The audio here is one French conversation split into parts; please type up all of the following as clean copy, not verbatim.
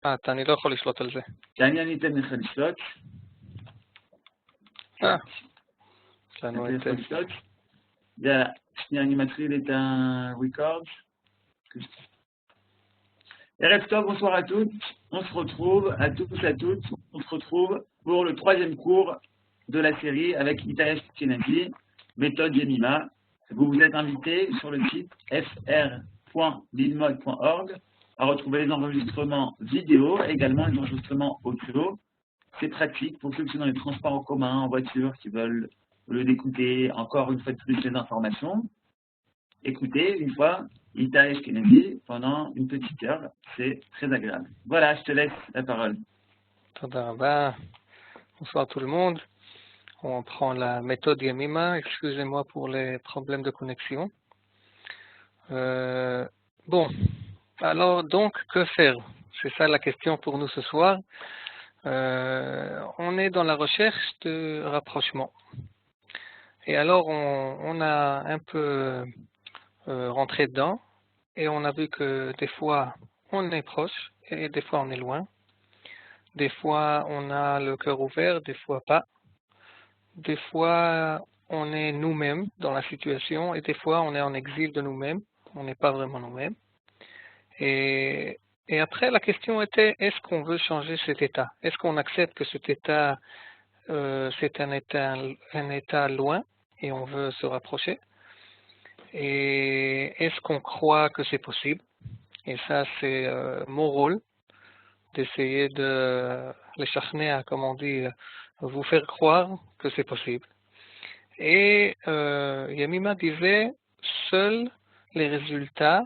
אני לא יכול לשלוט על זה. אני ניתן לך לשלוט. יש לנו את... יאללה, שנייה, אני מתחיל את ה-record. ערב טוב, bonsoir à toutes. On se retrouve, à tous, à toutes. On se retrouve pour le troisième cours de la série avec Itaïs Kenazi, méthode Jemima. Vous vous êtes invités sur le site fr.lilmod.org à retrouver les enregistrements vidéo, également les enregistrements audio. C'est pratique pour ceux qui sont dans les transports en commun, en voiture, qui veulent, au lieu d'écouter encore une fois de plus les informations, écoutez une fois Itaïs Kenazi pendant une petite heure. C'est très agréable. Voilà, je te laisse la parole. Bonsoir tout le monde. On prend la méthode Yemima. Excusez-moi pour les problèmes de connexion. Bon, alors donc, que faire? C'est ça la question pour nous ce soir. On est dans la recherche de rapprochement. Et alors, on a un peu rentré dedans et on a vu que des fois, on est proche et des fois, on est loin. Des fois, on a le cœur ouvert, des fois pas. Des fois, on est nous-mêmes dans la situation et des fois, on est en exil de nous-mêmes. On n'est pas vraiment nous-mêmes. Et après, la question était, est-ce qu'on veut changer cet état? Est-ce qu'on accepte que cet état, c'est un état loin et on veut se rapprocher? Et est-ce qu'on croit que c'est possible? Et ça, c'est mon rôle, d'essayer de les chachner, comme on dit, vous faire croire que c'est possible. Et Yemima disait, seuls les résultats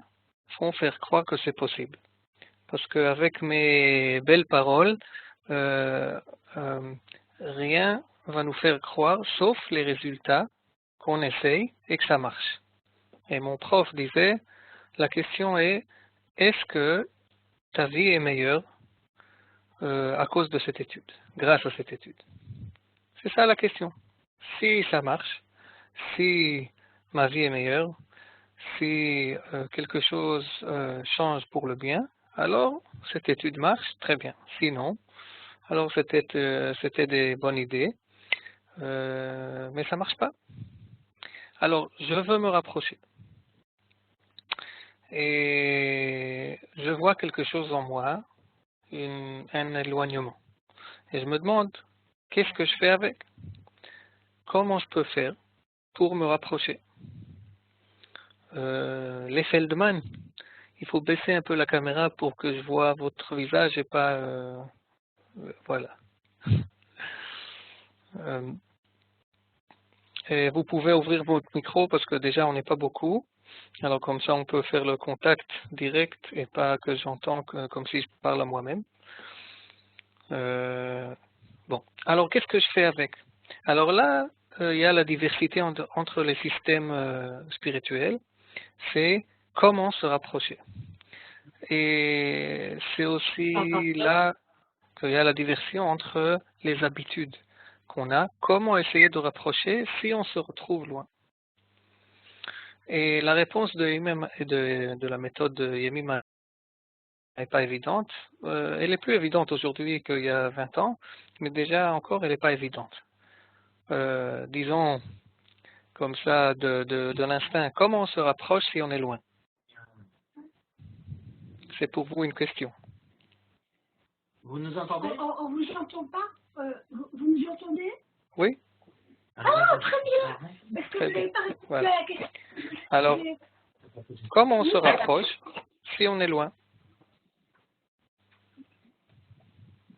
font faire croire que c'est possible. Parce qu'avec mes belles paroles, rien va nous faire croire, sauf les résultats qu'on essaye et que ça marche. Et mon prof disait, la question est, est-ce que ta vie est meilleure à cause de cette étude, grâce à cette étude? C'est ça la question. Si ça marche, si ma vie est meilleure, si quelque chose change pour le bien, alors cette étude marche très bien. Sinon, alors c'était des bonnes idées, mais ça marche pas. Alors, je veux me rapprocher. Et je vois quelque chose en moi, un éloignement. Et je me demande, qu'est-ce que je fais avec? Comment je peux faire pour me rapprocher? Les Feldman, il faut baisser un peu la caméra pour que je vois votre visage et pas... voilà. Et vous pouvez ouvrir votre micro parce que déjà on n'est pas beaucoup. Alors comme ça on peut faire le contact direct et pas que j'entends comme si je parle à moi-même. Bon, alors qu'est-ce que je fais avec? Alors là, il y a la diversité entre les systèmes spirituels. C'est comment se rapprocher. Et c'est aussi là qu'il y a la diversité entre les habitudes qu'on a, comment essayer de rapprocher si on se retrouve loin. Et la réponse de la méthode de Yemima n'est pas évidente. Elle est plus évidente aujourd'hui qu'il y a 20 ans, mais déjà encore elle n'est pas évidente. Disons comme ça de l'instinct, comment on se rapproche si on est loin? C'est pour vous une question. Vous nous entendez? On vous entend pas? Vous nous entendez? Oui. Ah, très bien. Est-ce que vous n'avez pas répondu voilà. à la question? Alors, comment on se rapproche si on est loin?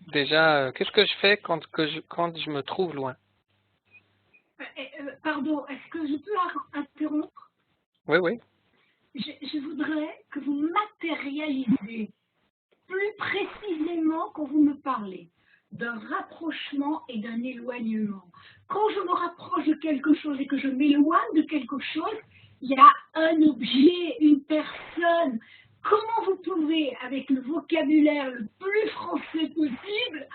Déjà, qu'est-ce que je fais quand je me trouve loin? Pardon, est-ce que je peux interrompre? Oui, oui. Je voudrais que vous matérialisiez plus précisément quand vous me parlez d'un rapprochement et d'un éloignement. Quand je me rapproche de quelque chose et que je m'éloigne de quelque chose, il y a un objet, une personne. Comment vous pouvez, avec le vocabulaire le plus français possible,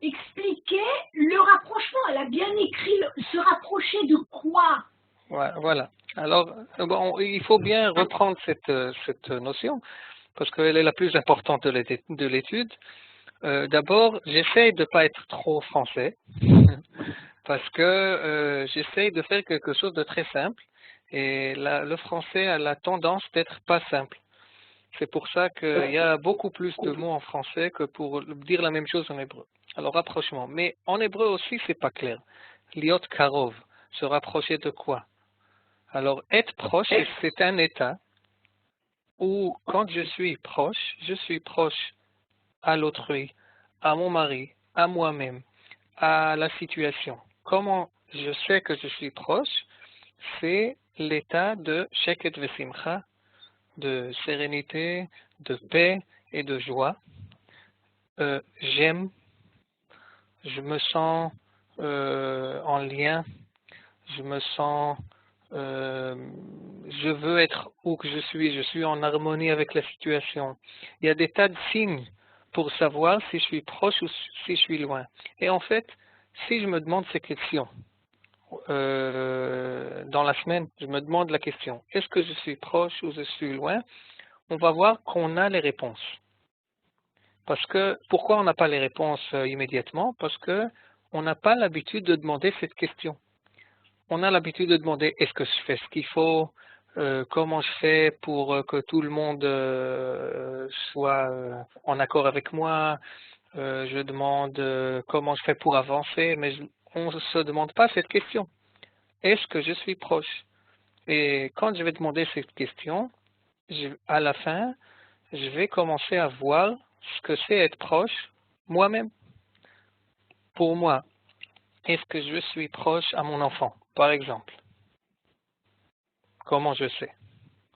expliquer le rapprochement? Elle a bien écrit se rapprocher de quoi? Voilà. Alors, bon, il faut bien reprendre cette notion. parce qu'elle est la plus importante de l'étude. D'abord, j'essaie de ne pas être trop français, parce que j'essaie de faire quelque chose de très simple, et le français a la tendance d'être pas simple. C'est pour ça qu'il y a beaucoup plus de mots en français que pour dire la même chose en hébreu. Alors, rapprochement. Mais en hébreu aussi, c'est pas clair. Liot karov, se rapprocher de quoi? Alors, être proche, c'est un état où, quand je suis proche à l'autrui, à mon mari, à moi-même, à la situation. Comment je sais que je suis proche? C'est l'état de sheket vesimcha, de sérénité, de paix et de joie. J'aime, je me sens en lien, je me sens, je veux être où que je suis en harmonie avec la situation. Il y a des tas de signes pour savoir si je suis proche ou si je suis loin. Et en fait, si je me demande ces questions, dans la semaine, je me demande la question, est-ce que je suis proche ou je suis loin? On va voir qu'on a les réponses. Parce que, pourquoi on n'a pas les réponses immédiatement? Parce que on n'a pas l'habitude de demander cette question. On a l'habitude de demander, est-ce que je fais ce qu'il faut? Comment je fais pour que tout le monde soit en accord avec moi? Je demande comment je fais pour avancer, mais on ne se demande pas cette question. Est-ce que je suis proche? Et quand je vais demander cette question, à la fin, je vais commencer à voir ce que c'est être proche moi-même. Pour moi, est-ce que je suis proche à mon enfant, par exemple? Comment je sais?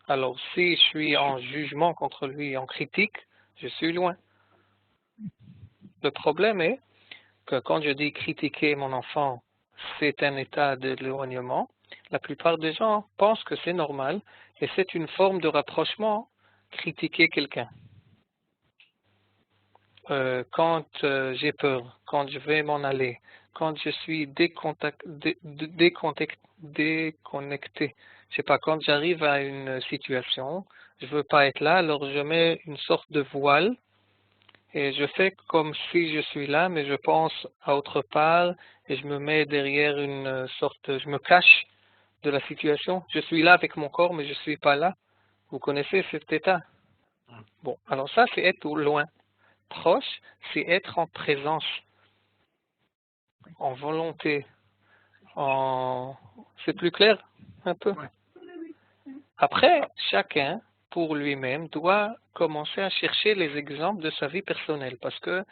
Alors, si je suis en jugement contre lui, en critique, je suis loin. Le problème est que quand je dis critiquer mon enfant, c'est un état d'éloignement, la plupart des gens pensent que c'est normal et c'est une forme de rapprochement, critiquer quelqu'un. Quand j'ai peur, quand je vais m'en aller, quand je suis déconnecté, je sais pas, quand j'arrive à une situation, je veux pas être là, alors je mets une sorte de voile et je fais comme si je suis là, mais je pense à autre part et je me mets derrière une sorte, je me cache de la situation. Je suis là avec mon corps, mais je suis pas là. Vous connaissez cet état? Bon, alors ça, c'est être au loin. Proche, c'est être en présence, en volonté, C'est plus clair un peu? Après, chacun, pour lui-même, doit commencer à chercher les exemples de sa vie personnelle, parce que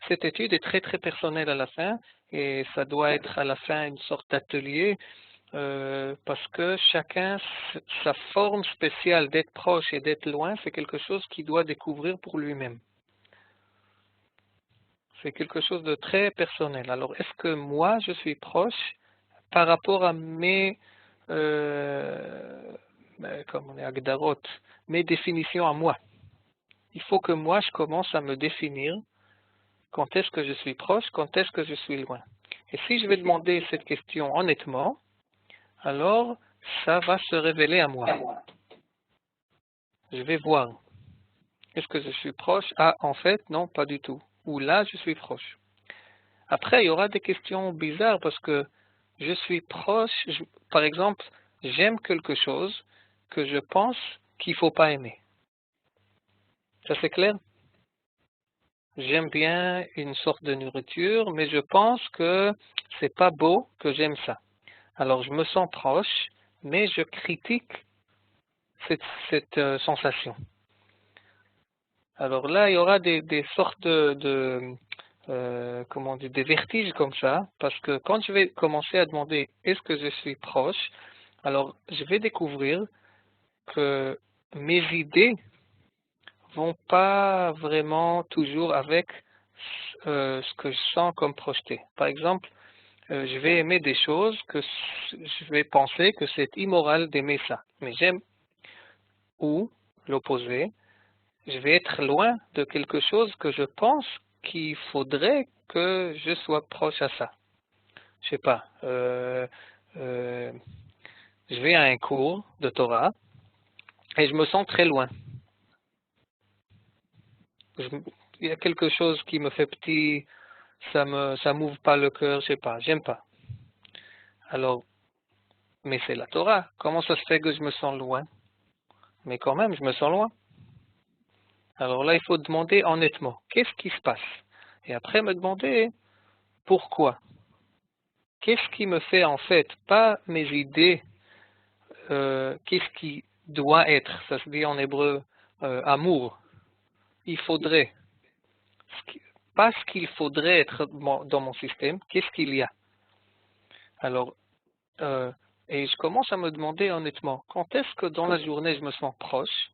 cette étude est très très personnelle à la fin, et ça doit être à la fin une sorte d'atelier, parce que chacun, sa forme spéciale d'être proche et d'être loin, c'est quelque chose qu'il doit découvrir pour lui-même. C'est quelque chose de très personnel. Alors, est-ce que moi, je suis proche par rapport à mes, comme on est agdarot, mes définitions à moi? Il faut que moi, je commence à me définir quand est-ce que je suis proche, quand est-ce que je suis loin. Et si je vais demander cette question honnêtement, alors ça va se révéler à moi. Je vais voir. Est-ce que je suis proche? Ah, en fait, non, pas du tout. Ou là, je suis proche. Après, il y aura des questions bizarres parce que je suis proche, par exemple, j'aime quelque chose que je pense qu'il ne faut pas aimer. Ça c'est clair? J'aime bien une sorte de nourriture, mais je pense que c'est pas beau que j'aime ça. Alors je me sens proche, mais je critique cette sensation. Alors là, il y aura des sortes comment dire, des vertiges comme ça, parce que quand je vais commencer à demander est-ce que je suis proche, alors je vais découvrir que mes idées vont pas vraiment toujours avec ce que je sens comme projeté. Par exemple, je vais aimer des choses que je vais penser que c'est immoral d'aimer ça, mais j'aime. Ou l'opposé, je vais être loin de quelque chose que je pense qu'il faudrait que je sois proche à ça. Je sais pas. Je vais à un cours de Torah et je me sens très loin. il y a quelque chose qui me fait petit, ça m'ouvre pas le cœur, je sais pas, j'aime pas. Alors, mais c'est la Torah. Comment ça se fait que je me sens loin? Mais quand même, je me sens loin. Alors là, il faut demander honnêtement, qu'est-ce qui se passe? Et après me demander pourquoi. Qu'est-ce qui me fait en fait, pas mes idées, qu'est-ce qui doit être, ça se dit en hébreu, amour, il faudrait, pas ce qu'il faudrait être dans mon système, qu'est-ce qu'il y a. Alors, et je commence à me demander honnêtement, quand est-ce que dans la journée je me sens proche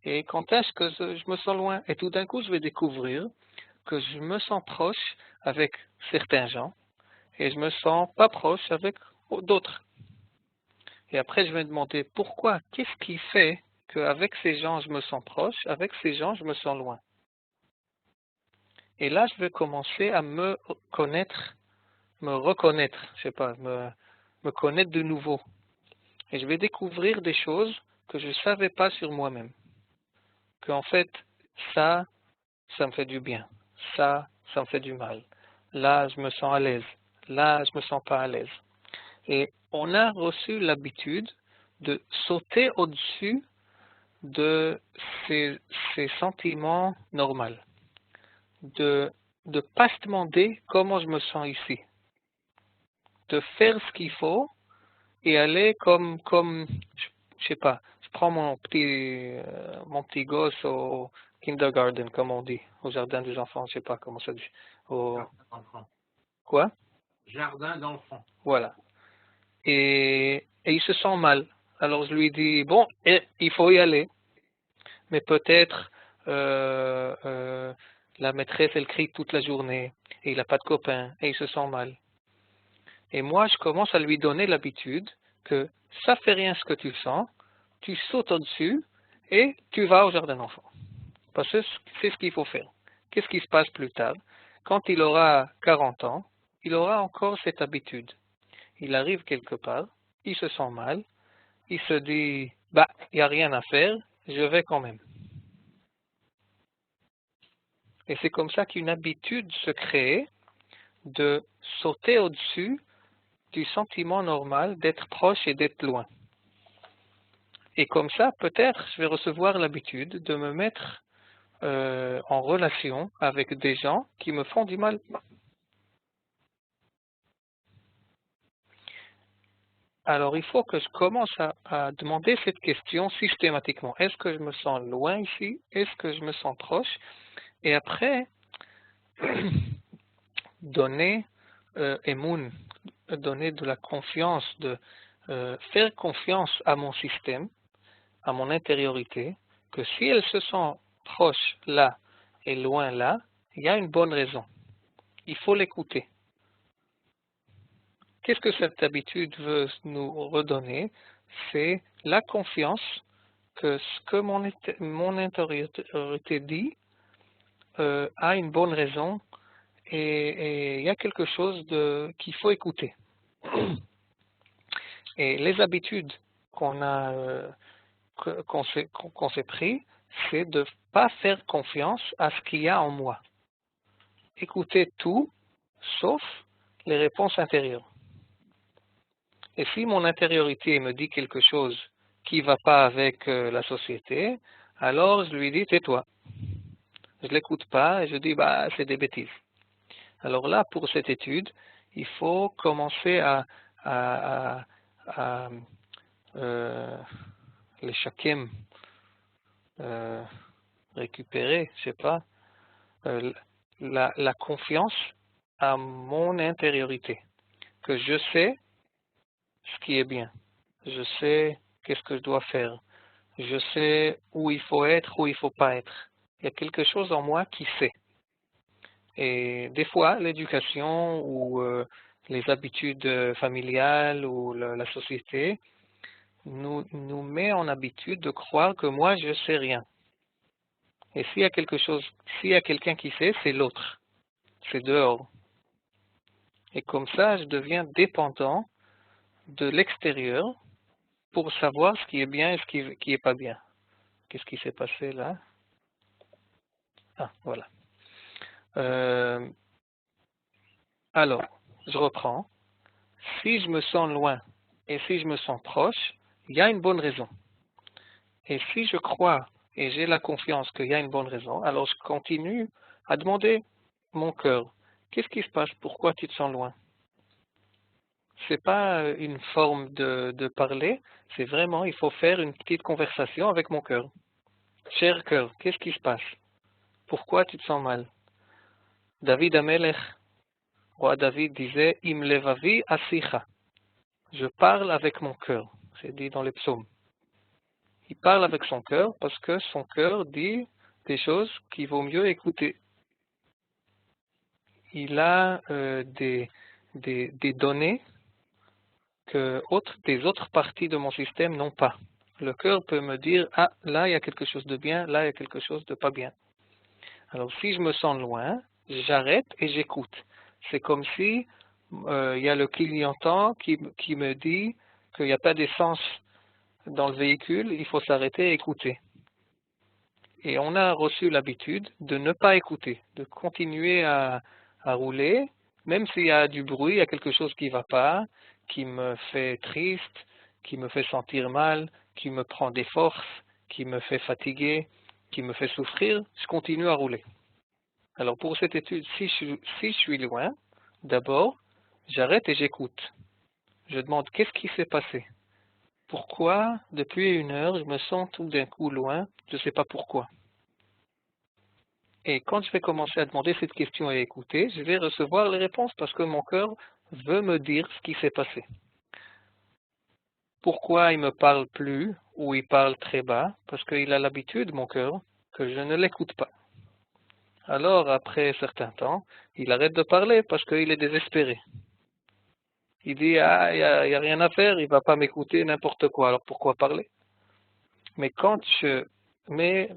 et quand est-ce que je me sens loin. Et tout d'un coup, je vais découvrir que je me sens proche avec certains gens et je me sens pas proche avec d'autres. Et après, je vais me demander pourquoi, qu'est-ce qui fait qu'avec ces gens, je me sens proche, avec ces gens, je me sens loin. Et là, je vais commencer à me connaître, me reconnaître, je sais pas, me connaître de nouveau. Et je vais découvrir des choses que je ne savais pas sur moi-même. Qu'en fait, ça me fait du bien. Ça me fait du mal. Là, je me sens à l'aise. Là, je me sens pas à l'aise. Et on a reçu l'habitude de sauter au-dessus de ces sentiments normaux. De ne pas se demander comment je me sens ici. De faire ce qu'il faut et aller comme je sais pas, je prends mon petit gosse au kindergarten, comme on dit, au jardin des enfants, je sais pas comment ça dit. Jardin d'enfants. Quoi? Jardin d'enfants. Voilà. Et il se sent mal. Alors je lui dis, bon, il faut y aller. Mais peut-être la maîtresse, elle crie toute la journée et il n'a pas de copain et il se sent mal. Et moi, je commence à lui donner l'habitude que ça fait rien ce que tu sens, tu sautes au-dessus et tu vas au jardin d'enfants. Parce que c'est ce qu'il faut faire. Qu'est-ce qui se passe plus tard? Quand il aura 40 ans, il aura encore cette habitude. Il arrive quelque part, il se sent mal, il se dit, bah, il n'y a rien à faire, je vais quand même. Et c'est comme ça qu'une habitude se crée de sauter au-dessus du sentiment normal d'être proche et d'être loin. Et comme ça, peut-être, je vais recevoir l'habitude de me mettre en relation avec des gens qui me font du mal. Alors, il faut que je commence à demander cette question systématiquement. Est-ce que je me sens loin ici? Est-ce que je me sens proche? Et après, donner émoun, donner de la confiance, faire confiance à mon système, à mon intériorité, que si elle se sent proche là et loin là, il y a une bonne raison. Il faut l'écouter. Qu'est-ce que cette habitude veut nous redonner? C'est la confiance que ce que mon intériorité dit a une bonne raison et il y a quelque chose qu'il faut écouter. Et les habitudes qu'on s'est pris, c'est de ne pas faire confiance à ce qu'il y a en moi. Écouter tout, sauf les réponses intérieures. Et si mon intériorité me dit quelque chose qui ne va pas avec la société, alors je lui dis tais-toi. Je ne l'écoute pas et je dis bah c'est des bêtises. Alors là, pour cette étude, il faut commencer à les shakem, récupérer, je sais pas, la confiance à mon intériorité, que je sais ce qui est bien, je sais qu'est-ce que je dois faire, je sais où il faut être, où il faut pas être. Il y a quelque chose en moi qui sait. Et des fois, l'éducation ou les habitudes familiales ou la société nous met en habitude de croire que moi, je sais rien. Et s'il y a s'il y a quelqu'un qui sait, c'est l'autre. C'est dehors. Et comme ça, je deviens dépendant de l'extérieur pour savoir ce qui est bien et ce qui est pas bien. Qu'est-ce qui s'est passé là? Ah, voilà. Alors, je reprends. Si je me sens loin et si je me sens proche, il y a une bonne raison. Et si je crois et j'ai la confiance qu'il y a une bonne raison, alors je continue à demander mon cœur. Qu'est-ce qui se passe? Pourquoi tu te sens loin? C'est pas une forme de parler, c'est vraiment, il faut faire une petite conversation avec mon cœur. Cher cœur, qu'est-ce qui se passe? Pourquoi tu te sens mal? David Amelech, roi David, disait Im levavi asicha. Je parle avec mon cœur. C'est dit dans les psaumes. Il parle avec son cœur parce que son cœur dit des choses qu'il vaut mieux écouter. Il a des données que des autres parties de mon système n'ont pas. Le cœur peut me dire, ah, là il y a quelque chose de bien, là il y a quelque chose de pas bien. Alors si je me sens loin, j'arrête et j'écoute. C'est comme si il y a le clignotant qui me dit qu'il n'y a pas d'essence dans le véhicule, il faut s'arrêter et écouter. Et on a reçu l'habitude de ne pas écouter, de continuer à rouler, même s'il y a du bruit, il y a quelque chose qui ne va pas, qui me fait triste, qui me fait sentir mal, qui me prend des forces, qui me fait fatiguer, qui me fait souffrir, je continue à rouler. Alors pour cette étude, si je suis loin, d'abord, j'arrête et j'écoute. Je demande qu'est-ce qui s'est passé? Pourquoi, depuis 1 heure, je me sens tout d'un coup loin? Je ne sais pas pourquoi. Et quand je vais commencer à demander cette question et écouter, je vais recevoir les réponses parce que mon cœur veut me dire ce qui s'est passé. Pourquoi il me parle plus ou il parle très bas? Parce qu'il a l'habitude, mon cœur, que je ne l'écoute pas. Alors, après un certain temps, il arrête de parler parce qu'il est désespéré. Il dit, ah, il n'y a rien à faire, il ne va pas m'écouter, n'importe quoi, alors pourquoi parler? Mais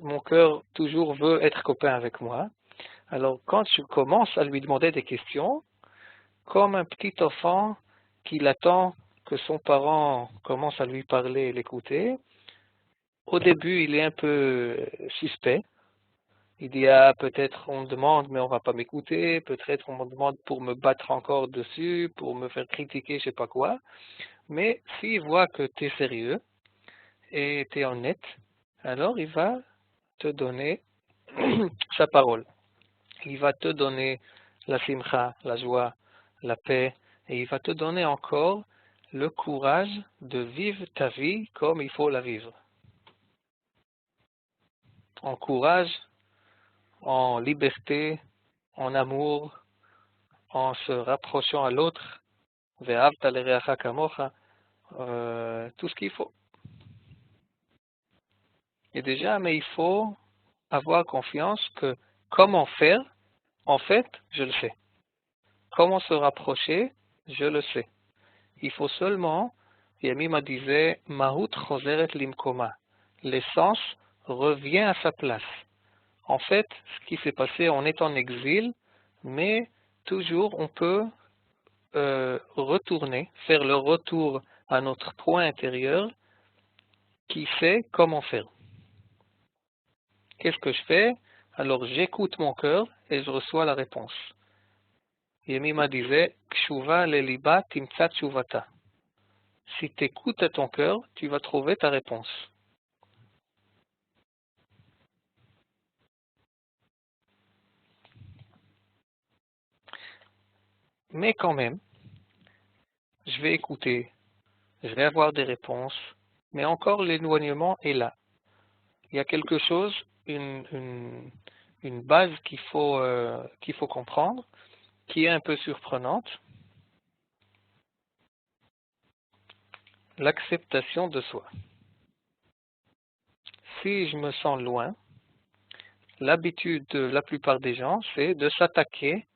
mon cœur toujours veut être copain avec moi. Alors, quand je commence à lui demander des questions, comme un petit enfant qui attend que son parent commence à lui parler et l'écouter, au début, il est un peu suspect. Il dit, ah, peut-être on me demande, mais on va pas m'écouter. Peut-être on me demande pour me battre encore dessus, pour me faire critiquer, je sais pas quoi. Mais s'il voit que tu es sérieux et tu es honnête, alors il va te donner sa parole. Il va te donner la simcha, la joie, la paix, et il va te donner encore le courage de vivre ta vie comme il faut la vivre. En courage, en liberté, en amour, en se rapprochant à l'autre, ve'ahavta l'ereacha kamocha, tout ce qu'il faut. Et déjà, mais il faut avoir confiance que comment faire, en fait, je le sais. Comment se rapprocher, je le sais. Il faut seulement, Yamima disait, Mahut choseret limkoma. L'essence revient à sa place. En fait, ce qui s'est passé, on est en exil, mais toujours on peut retourner, faire le retour à notre point intérieur qui sait comment faire. Qu'est-ce que je fais? Alors j'écoute mon cœur et je reçois la réponse. Yemima disait, Kshuva leliba timtsat shuvata. Si tu écoutes à ton cœur, tu vas trouver ta réponse. Mais quand même, je vais écouter, je vais avoir des réponses, mais encore l'éloignement est là. Il y a quelque chose, une base qu'il faut comprendre, qui est un peu surprenante. L'acceptation de soi. Si je me sens loin, l'habitude de la plupart des gens, c'est de s'attaquer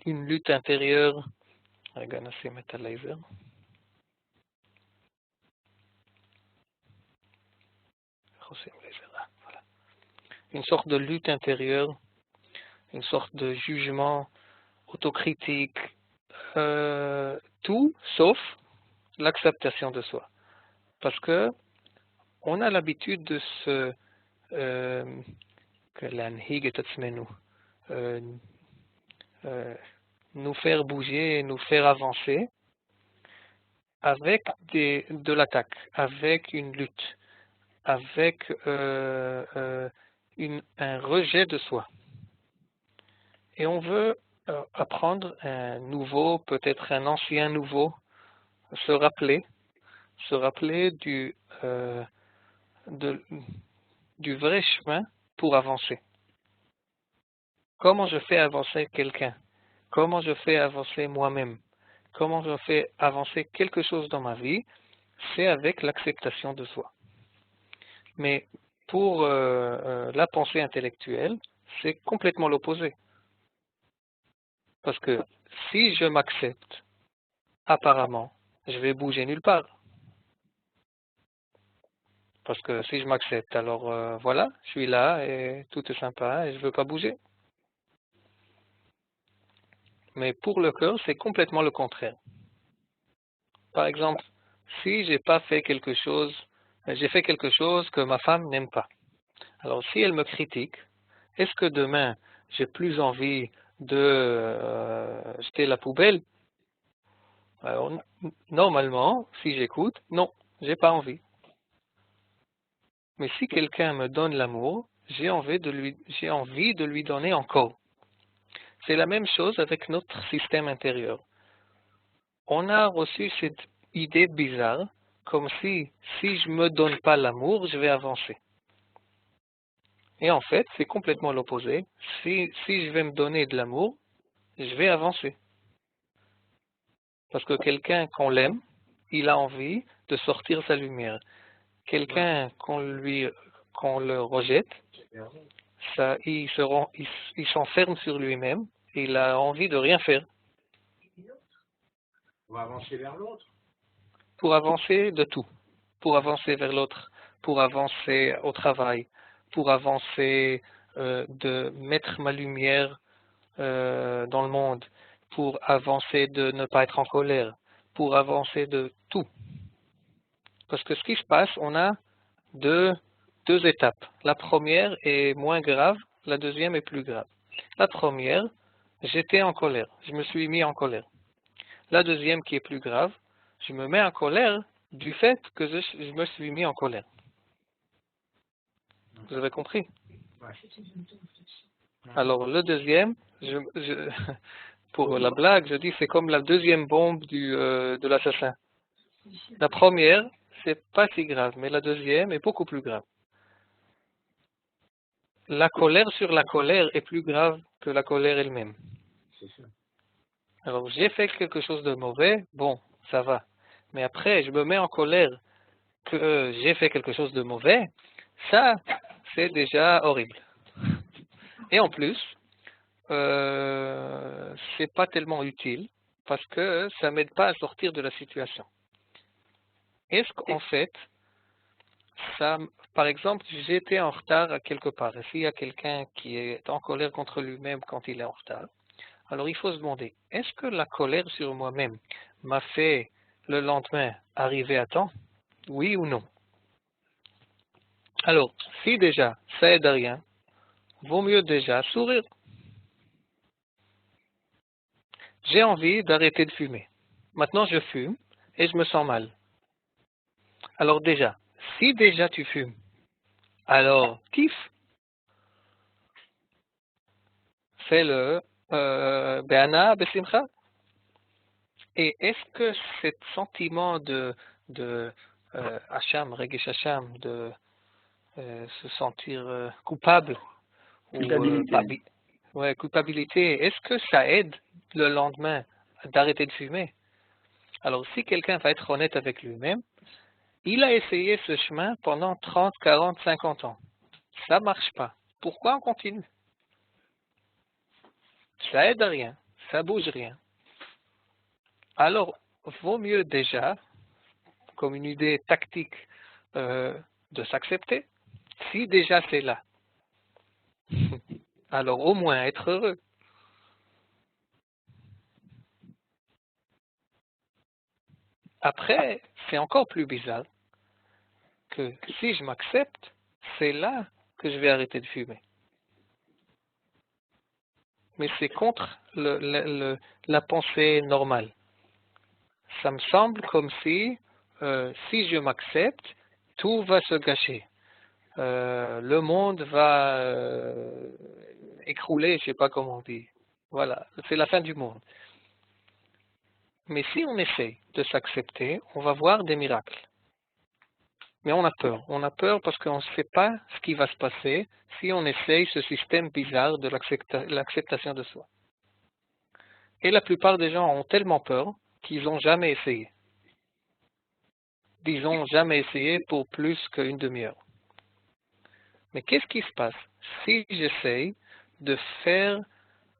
une lutte intérieure. Une sorte de lutte intérieure, une sorte de jugement autocritique, tout sauf l'acceptation de soi. Parce que on a l'habitude de se להנהיג את עצמנו, nous faire bouger, nous faire avancer avec de l'attaque, avec une lutte, avec un rejet de soi. Et on veut apprendre un nouveau, peut-être un ancien nouveau, se rappeler du vrai chemin pour avancer. Comment je fais avancer quelqu'un? Comment je fais avancer moi-même? Comment je fais avancer quelque chose dans ma vie? C'est avec l'acceptation de soi. Mais pour la pensée intellectuelle, c'est complètement l'opposé. Parce que si je m'accepte, apparemment, je vais bouger nulle part. Parce que si je m'accepte, alors voilà, je suis là et tout est sympa et je ne veux pas bouger. Mais pour le cœur, c'est complètement le contraire. Par exemple, si j'ai fait quelque chose que ma femme n'aime pas. Alors si elle me critique, est-ce que demain, j'ai plus envie de jeter la poubelle? Alors, normalement, si j'écoute, non, j'ai pas envie. Mais si quelqu'un me donne l'amour, j'ai envie de lui donner encore. C'est la même chose avec notre système intérieur. On a reçu cette idée bizarre, comme si je me donne pas l'amour, je vais avancer. Et en fait, c'est complètement l'opposé. Si je vais me donner de l'amour, je vais avancer. Parce que quelqu'un qu'on l'aime, il a envie de sortir sa lumière. Quelqu'un qu'on le rejette, il s'enferme sur lui-même et il a envie de rien faire. On va avancer vers l'autre. Pour avancer de tout. Pour avancer vers l'autre, pour avancer au travail, pour avancer de mettre ma lumière dans le monde, pour avancer de ne pas être en colère, pour avancer de tout. Parce que ce qui se passe, on a deux étapes. La première est moins grave, la deuxième est plus grave. La première, j'étais en colère, je me suis mis en colère. La deuxième qui est plus grave, je me mets en colère du fait que je me suis mis en colère. Vous avez compris? Ouais. Alors le deuxième, pour la blague, je dis c'est comme la deuxième bombe de l'assassin. La première, c'est pas si grave, mais la deuxième est beaucoup plus grave. La colère sur la colère est plus grave que la colère elle-même. C'est ça. Alors j'ai fait quelque chose de mauvais, bon, ça va. Mais après, je me mets en colère que j'ai fait quelque chose de mauvais, ça, c'est déjà horrible. Et en plus, c'est pas tellement utile parce que ça m'aide pas à sortir de la situation. Est-ce qu'en fait, ça, par exemple, j'étais en retard à quelque part, et s'il y a quelqu'un qui est en colère contre lui-même quand il est en retard, alors il faut se demander, est-ce que la colère sur moi-même m'a fait le lendemain arriver à temps? Oui ou non? Alors, si déjà ça aide à rien, vaut mieux déjà sourire. J'ai envie d'arrêter de fumer. Maintenant, je fume et je me sens mal. Alors déjà, si déjà tu fumes, alors kiffe. Fais-le be'ana, be'simcha. Et est-ce que ce sentiment de Hacham, Regesh Hacham, de se sentir coupable Culpabilité. ou culpabilité, est-ce que ça aide le lendemain d'arrêter de fumer? Alors si quelqu'un va être honnête avec lui-même, il a essayé ce chemin pendant 30, 40, 50 ans. Ça ne marche pas. Pourquoi on continue? Ça aide à rien, ça bouge rien. Alors, vaut mieux déjà, comme une idée tactique, de s'accepter. Si déjà c'est là, alors au moins être heureux. Après, c'est encore plus bizarre que si je m'accepte, c'est là que je vais arrêter de fumer. Mais c'est contre la pensée normale. Ça me semble comme si je m'accepte, tout va se gâcher. Le monde va écrouler, je sais pas comment on dit. Voilà, c'est la fin du monde. Mais si on essaye de s'accepter, on va voir des miracles. Mais on a peur. On a peur parce qu'on ne sait pas ce qui va se passer si on essaye ce système bizarre de l'acceptation de soi. Et la plupart des gens ont tellement peur qu'ils n'ont jamais essayé. Disons jamais essayé pour plus qu'une demi-heure. Mais qu'est-ce qui se passe si j'essaye de faire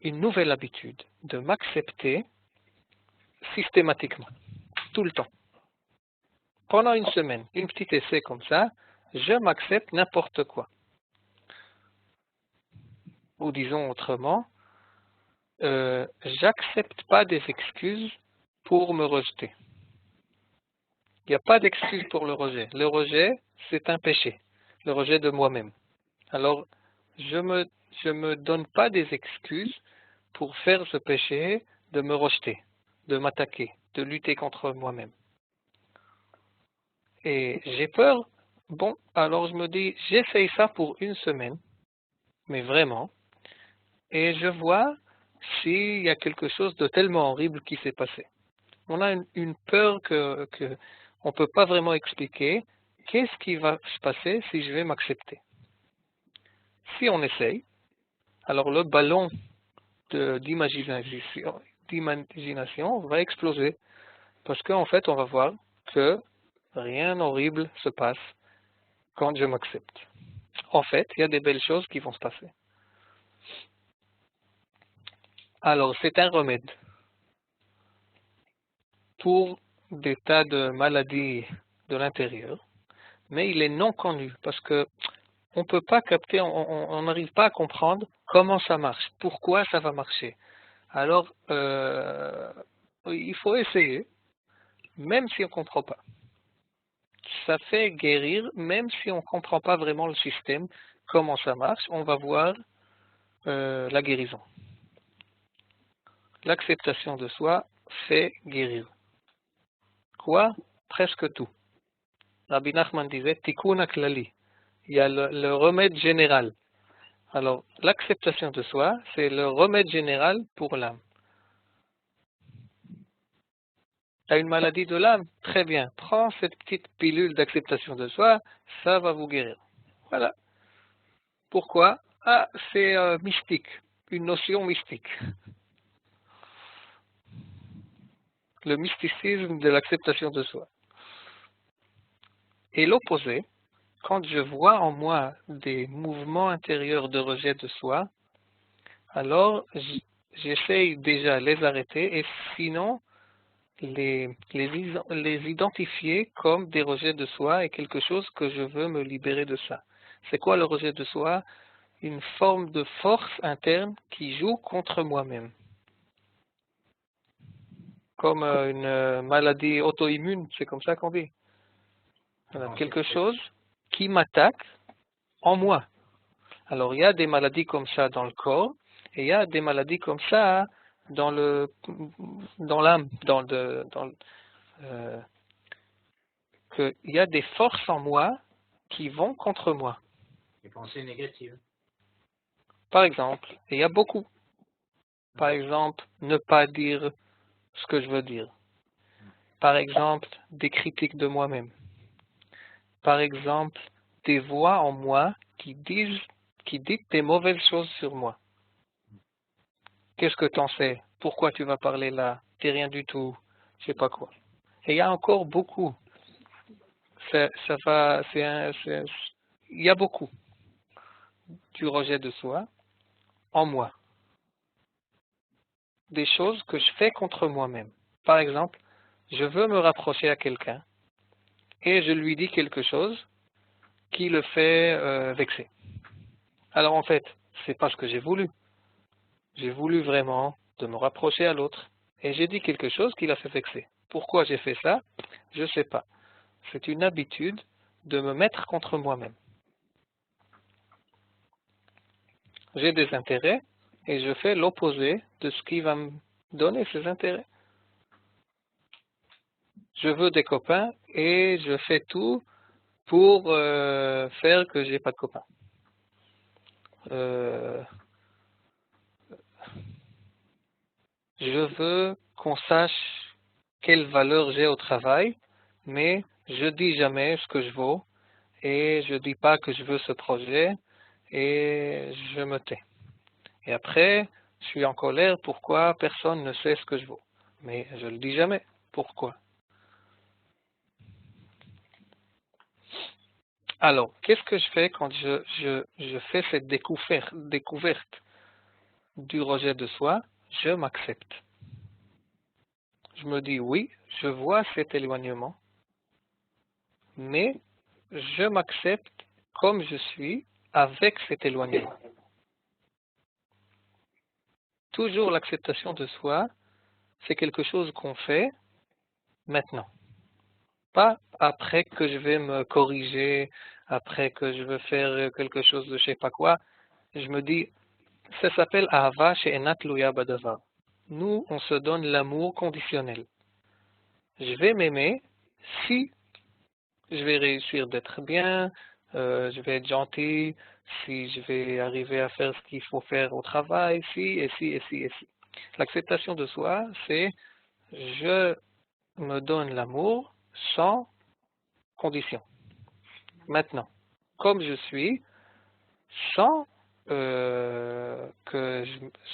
une nouvelle habitude, de m'accepter systématiquement, tout le temps? Pendant une semaine, une petite essai comme ça, je m'accepte n'importe quoi. Ou disons autrement, j'accepte pas des excuses pour me rejeter. Il n'y a pas d'excuse pour le rejet. Le rejet, c'est un péché. Le rejet de moi-même. Alors, je me donne pas des excuses pour faire ce péché de me rejeter, de m'attaquer, de lutter contre moi-même. Et j'ai peur. Bon, alors je me dis, j'essaye ça pour une semaine, mais vraiment, et je vois s'il y a quelque chose de tellement horrible qui s'est passé. On a une peur que on ne peut pas vraiment expliquer. Qu'est-ce qui va se passer si je vais m'accepter? Si on essaye, alors le ballon d'imagination va exploser. Parce qu'en fait, on va voir que rien d'horrible se passe quand je m'accepte. En fait, il y a des belles choses qui vont se passer. Alors, c'est un remède pour des tas de maladies de l'intérieur, mais il est non connu parce que on ne peut pas capter, on n'arrive pas à comprendre comment ça marche, pourquoi ça va marcher. Alors, il faut essayer, même si on ne comprend pas. Ça fait guérir, même si on ne comprend pas vraiment le système, comment ça marche, on va voir la guérison. L'acceptation de soi fait guérir. Quoi? Presque tout. Rabbi Nachman disait Tikkun klali. Il y a le remède général. Alors, l'acceptation de soi, c'est le remède général pour l'âme. Tu as une maladie de l'âme? Très bien. Prends cette petite pilule d'acceptation de soi, ça va vous guérir. Voilà. Pourquoi? Ah, c'est mystique. Une notion mystique. Le mysticisme de l'acceptation de soi. Et l'opposé, quand je vois en moi des mouvements intérieurs de rejet de soi, alors j'essaye déjà les arrêter et sinon les identifier comme des rejets de soi et quelque chose que je veux me libérer de ça. C'est quoi le rejet de soi? Une forme de force interne qui joue contre moi-même. Comme une maladie auto-immune, c'est comme ça qu'on dit. Voilà, quelque chose qui m'attaque en moi. Alors il y a des maladies comme ça dans le corps et il y a des maladies comme ça dans l'âme, il y a des forces en moi qui vont contre moi. Les pensées négatives. Par exemple, et il y a beaucoup. Par exemple, ne pas dire ce que je veux dire. Par exemple, des critiques de moi-même. Par exemple, des voix en moi qui disent des mauvaises choses sur moi. Qu'est-ce que t'en sais? Pourquoi tu vas parler là? T'es rien du tout. Je sais pas quoi. Et il y a encore beaucoup. Il y a beaucoup du rejet de soi en moi. Des choses que je fais contre moi-même. Par exemple, je veux me rapprocher à quelqu'un et je lui dis quelque chose qui le fait vexer. Alors en fait, c'est pas ce que j'ai voulu. J'ai voulu vraiment de me rapprocher à l'autre et j'ai dit quelque chose qui l'a fait vexer. Pourquoi j'ai fait ça? Je ne sais pas. C'est une habitude de me mettre contre moi-même. j'ai des intérêts et je fais l'opposé de ce qui va me donner ces intérêts. Je veux des copains et je fais tout pour faire que j'ai pas de copains. Je veux qu'on sache quelle valeur j'ai au travail, mais je dis jamais ce que je vaux et je dis pas que je veux ce projet et je me tais. Et après, je suis en colère pourquoi personne ne sait ce que je vaux. Mais je le dis jamais. Pourquoi? Alors, qu'est-ce que je fais quand je fais cette découverte du rejet de soi? Je m'accepte. Je me dis oui, je vois cet éloignement, mais je m'accepte comme je suis avec cet éloignement. Toujours l'acceptation de soi, c'est quelque chose qu'on fait maintenant. Pas après que je vais me corriger, après que je veux faire quelque chose de je sais pas quoi. Je me dis, ça s'appelle Ahava she'enat tluya badavar. Nous, on se donne l'amour conditionnel. Je vais m'aimer si je vais réussir d'être bien, je vais être gentil, si je vais arriver à faire ce qu'il faut faire au travail, si, et si, et si, et si. L'acceptation de soi, c'est je me donne l'amour sans condition. Maintenant, comme je suis, sans,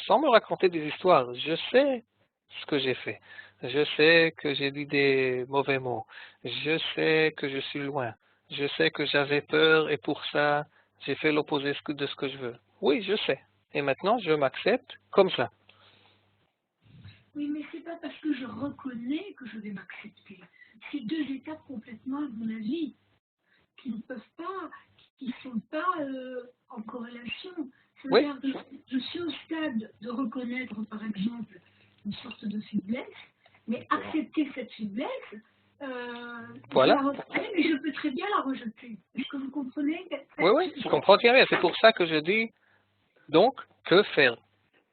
sans me raconter des histoires, je sais ce que j'ai fait. Je sais que j'ai dit des mauvais mots. Je sais que je suis loin. Je sais que j'avais peur et pour ça, j'ai fait l'opposé de ce que je veux. Oui, je sais. Et maintenant, je m'accepte comme ça. Oui, mais c'est pas parce que je reconnais que je vais m'accepter. C'est deux étapes complètement, à mon avis, qui ne peuvent pas, qui ne sont pas en corrélation. Oui. C'est-à-dire que je suis au stade de reconnaître, par exemple, une sorte de faiblesse, mais accepter cette faiblesse, Voilà. je la reconnais, mais je peux très bien la rejeter. Est-ce que vous comprenez? Oui, je comprends très bien. C'est pour ça que je dis, donc, que faire?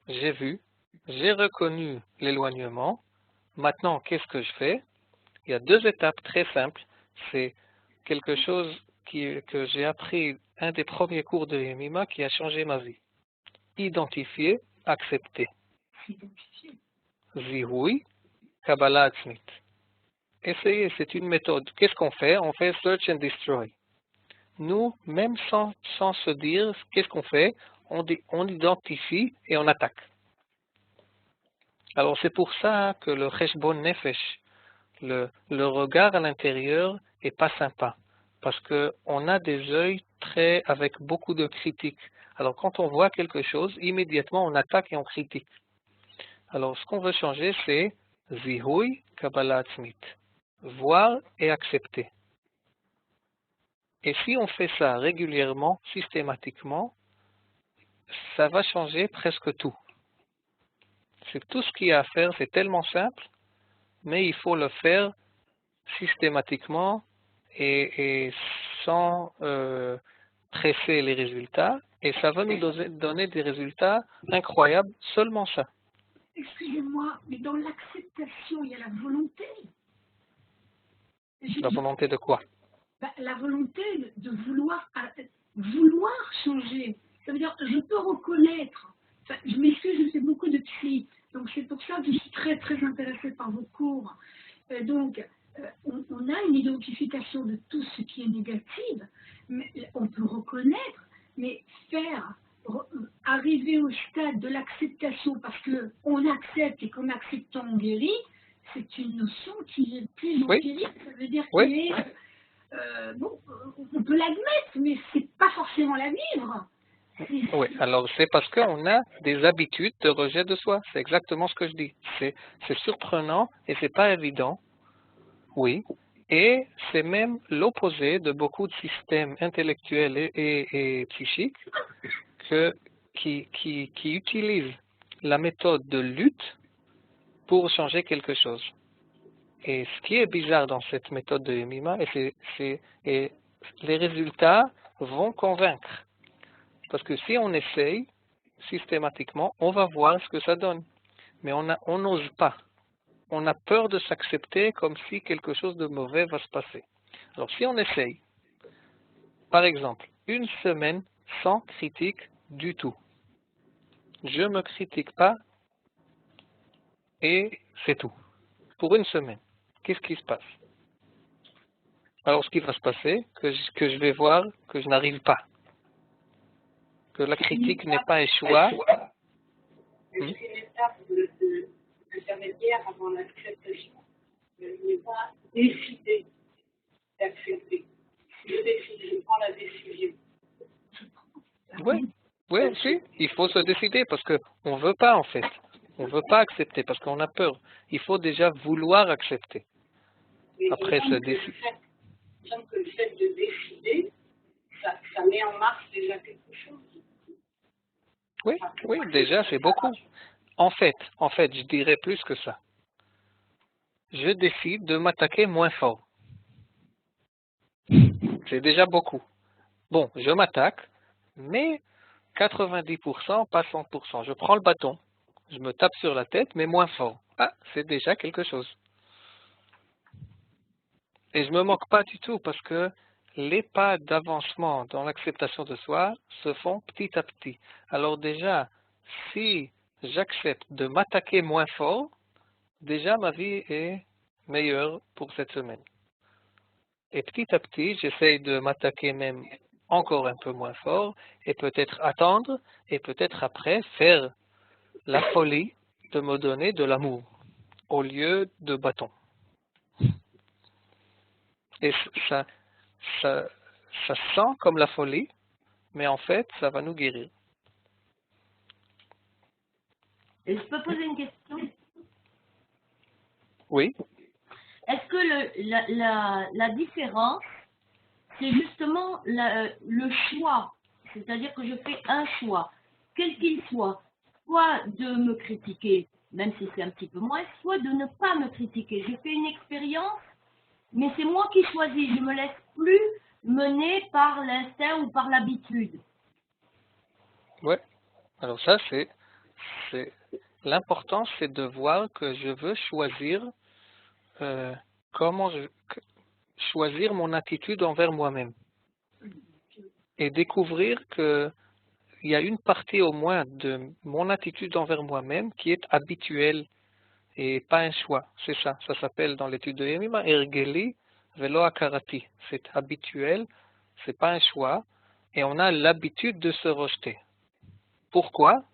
J'ai vu, j'ai reconnu l'éloignement. Maintenant, qu'est-ce que je fais? Il y a deux étapes très simples. C'est quelque chose que j'ai appris, un des premiers cours de Yemima qui a changé ma vie. Identifier, accepter. Zihui, Kabbalah Atzmit. Essayez, c'est une méthode. Qu'est-ce qu'on fait? On fait search and destroy. Nous, même sans se dire, qu'est-ce qu'on fait? On identifie et on attaque. Alors c'est pour ça que le Cheshbon Nefesh, le regard à l'intérieur, est pas sympa. Parce qu'on a des yeux avec beaucoup de critiques. Alors quand on voit quelque chose, immédiatement on attaque et on critique. Alors ce qu'on veut changer, c'est Zihui Kabbalah Atzmit. Voir et accepter. Et si on fait ça régulièrement, systématiquement, ça va changer presque tout. C'est tout ce qu'il y a à faire, c'est tellement simple, mais il faut le faire systématiquement et sans presser les résultats, et ça va nous donner des résultats incroyables, seulement ça. Excusez-moi, mais dans l'acceptation, il y a la volonté. La volonté de quoi? La volonté de vouloir changer. Ça veut dire, je peux reconnaître. Enfin, je m'excuse, je fais beaucoup de psy, donc c'est pour ça que je suis très très intéressée par vos cours. Donc, on a une identification de tout ce qui est négatif, mais on peut reconnaître, mais arriver au stade de l'acceptation parce qu'on accepte et qu'en acceptant on guérit, c'est une notion qui est plus empirique. Ça veut dire qu'il est... bon, on peut l'admettre, mais c'est pas forcément la vivre. Oui, alors c'est parce qu'on a des habitudes de rejet de soi. C'est exactement ce que je dis. C'est surprenant et c'est pas évident. Oui. Et c'est même l'opposé de beaucoup de systèmes intellectuels et psychiques qui utilisent la méthode de lutte pour changer quelque chose. Et ce qui est bizarre dans cette méthode de Yemima, et les résultats vont convaincre. Parce que si on essaye, systématiquement, on va voir ce que ça donne. Mais on n'ose pas. On a peur de s'accepter comme si quelque chose de mauvais va se passer. Alors si on essaye, par exemple, une semaine sans critique du tout. Je ne me critique pas et c'est tout. Pour une semaine, qu'est-ce qui se passe? Alors ce qui va se passer, que je vais voir que je n'arrive pas. Que la critique n'est pas un choix. C'est une étape intermédiaire avant l'acceptation. Je n'ai pas décidé d'accepter. Si je décide, je prends la décision. Oui, oui aussi. Il faut se décider parce qu'on ne veut pas en fait. On ne veut pas accepter parce qu'on a peur. Il faut déjà vouloir accepter. Mais Après se décider. Il semble que le fait de décider, ça met en marche déjà quelque chose. Oui, oui, déjà c'est beaucoup. En fait, je dirais plus que ça. Je décide de m'attaquer moins fort. C'est déjà beaucoup. Bon, je m'attaque, mais 90%, pas 100%. Je prends le bâton, je me tape sur la tête, mais moins fort. Ah, c'est déjà quelque chose. Et je me moque pas du tout parce que les pas d'avancement dans l'acceptation de soi se font petit à petit. Alors déjà, si j'accepte de m'attaquer moins fort, déjà ma vie est meilleure pour cette semaine. Et petit à petit, j'essaye de m'attaquer même encore un peu moins fort et peut-être attendre et peut-être après faire la folie de me donner de l'amour au lieu de bâton. Et ça sent comme la folie, mais en fait, ça va nous guérir. Et je peux poser une question? Oui. Est-ce que la différence, c'est justement le choix? C'est-à-dire que je fais un choix, quel qu'il soit de me critiquer, même si c'est un petit peu moins, soit de ne pas me critiquer. Je fais une expérience, mais c'est moi qui choisis. Je ne me laisse plus mener par l'instinct ou par l'habitude. Ouais. Alors ça, c'est l'important, c'est de voir que je veux choisir choisir mon attitude envers moi-même et découvrir que il y a une partie au moins de mon attitude envers moi-même qui est habituelle et pas un choix. C'est ça. Ça s'appelle dans l'étude de Yemima Ergeli Velo Akarati. C'est habituel, c'est pas un choix et on a l'habitude de se rejeter. Pourquoi?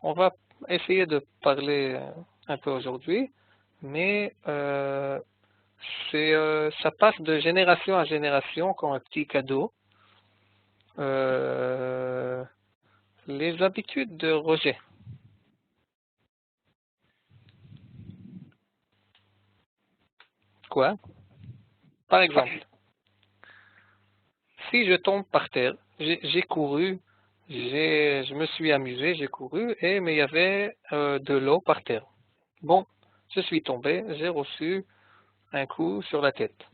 On va essayer de parler un peu aujourd'hui, mais ça passe de génération à génération comme un petit cadeau. Les habitudes de rejet. Quoi? Par exemple, si je tombe par terre, j'ai couru, je me suis amusé, j'ai couru, mais il y avait de l'eau par terre. Bon, je suis tombé, j'ai reçu un coup sur la tête.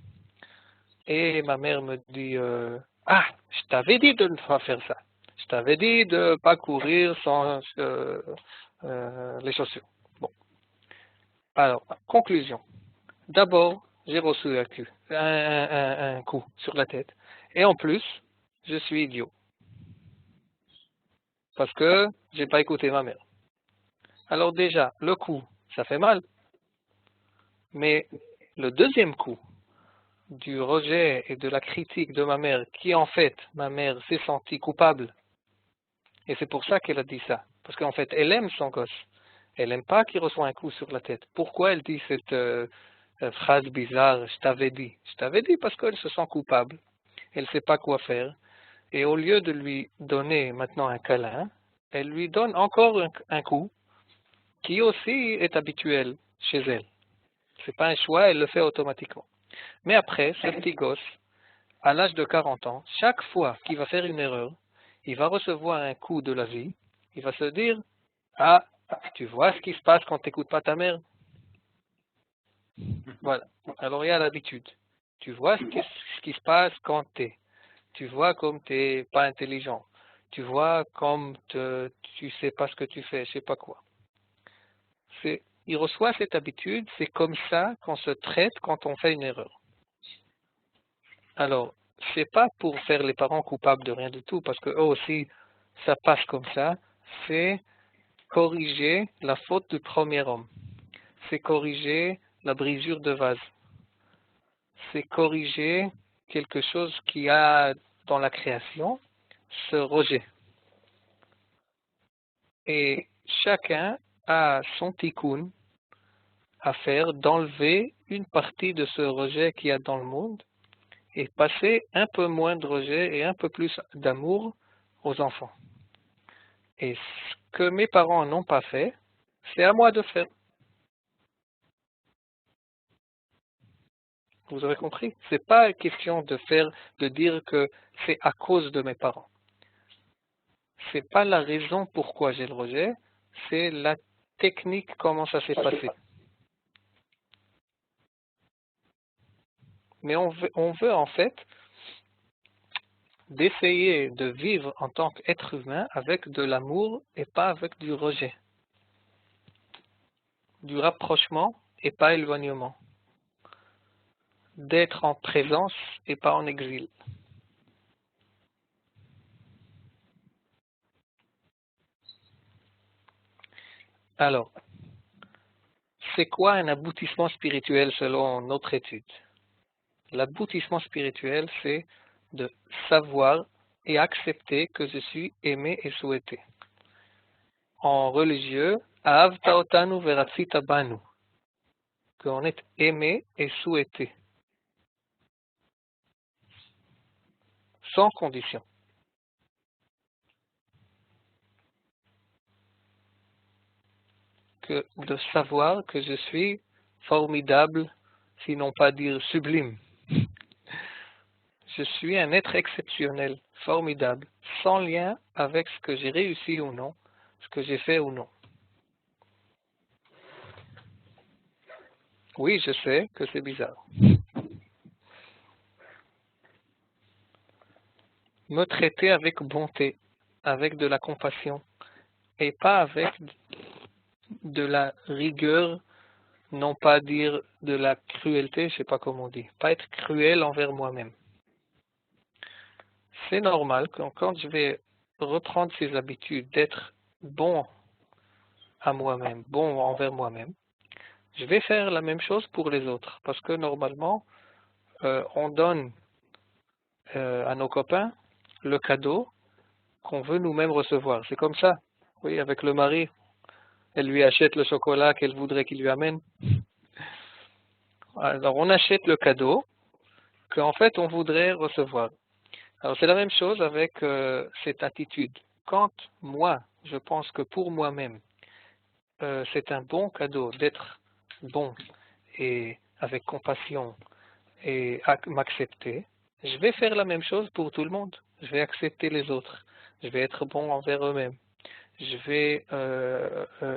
Et ma mère me dit, ah, je t'avais dit de ne pas faire ça. Je t'avais dit de ne pas courir sans les chaussures. Bon. Alors, conclusion. D'abord, j'ai reçu un coup sur la tête. Et en plus, je suis idiot. Parce que j'ai pas écouté ma mère. Alors déjà, le coup, ça fait mal. Mais le deuxième coup du rejet et de la critique de ma mère, qui en fait, ma mère s'est sentie coupable. Et c'est pour ça qu'elle a dit ça. Parce qu'en fait, elle aime son gosse. Elle n'aime pas qu'il reçoive un coup sur la tête. Pourquoi elle dit cette phrase bizarre, je t'avais dit? Je t'avais dit parce qu'elle se sent coupable. Elle ne sait pas quoi faire. Et au lieu de lui donner maintenant un câlin, elle lui donne encore un coup qui aussi est habituel chez elle. Ce n'est pas un choix, elle le fait automatiquement. Mais après, ce petit gosse, à l'âge de 40 ans, chaque fois qu'il va faire une erreur, il va recevoir un coup de la vie, il va se dire, ah, tu vois ce qui se passe quand tu n'écoutes pas ta mère? Voilà. Alors il y a l'habitude. Tu vois ce qui se passe quand tu vois comme tu n'es pas intelligent. tu vois, comme tu sais pas ce que tu fais, je sais pas quoi. Il reçoit cette habitude, c'est comme ça qu'on se traite quand on fait une erreur. Alors, c'est pas pour faire les parents coupables de rien du tout, parce que eux aussi, ça passe comme ça, c'est corriger la faute du premier homme. C'est corriger la brisure de vase. C'est corriger quelque chose qui a dans la création, ce rejet. Et chacun a son tikkun à faire d'enlever une partie de ce rejet qu'il y a dans le monde et passer un peu moins de rejet et un peu plus d'amour aux enfants. Et ce que mes parents n'ont pas fait, c'est à moi de faire. Vous avez compris? C'est pas question de dire que c'est à cause de mes parents. C'est pas la raison pourquoi j'ai le rejet, c'est la technique, comment ça s'est passé. Mais on veut en fait d'essayer de vivre en tant qu'être humain avec de l'amour et pas avec du rejet. Du rapprochement et pas éloignement. D'être en présence et pas en exil. Alors, c'est quoi un aboutissement spirituel selon notre étude? L'aboutissement spirituel, c'est de savoir et accepter que je suis aimé et souhaité. En religieux, Ahavta otanu veratzita banu, qu'on est aimé et souhaité, sans condition. Que de savoir que je suis formidable, sinon pas dire sublime. Je suis un être exceptionnel, formidable, sans lien avec ce que j'ai réussi ou non, ce que j'ai fait ou non. Oui, je sais que c'est bizarre. Me traiter avec bonté, avec de la compassion, et pas avec de la rigueur, non pas dire de la cruauté, je sais pas comment on dit, pas être cruel envers moi-même. C'est normal que quand je vais reprendre ces habitudes d'être bon à moi-même, bon envers moi-même, je vais faire la même chose pour les autres, parce que normalement, on donne à nos copains le cadeau qu'on veut nous-mêmes recevoir. C'est comme ça. Oui, avec le mari, elle lui achète le chocolat qu'elle voudrait qu'il lui amène. Alors on achète le cadeau qu'en fait on voudrait recevoir. Alors c'est la même chose avec cette attitude. Quand moi, je pense que pour moi-même, c'est un bon cadeau d'être bon et avec compassion et m'accepter, je vais faire la même chose pour tout le monde. Je vais accepter les autres. Je vais être bon envers eux-mêmes. Je vais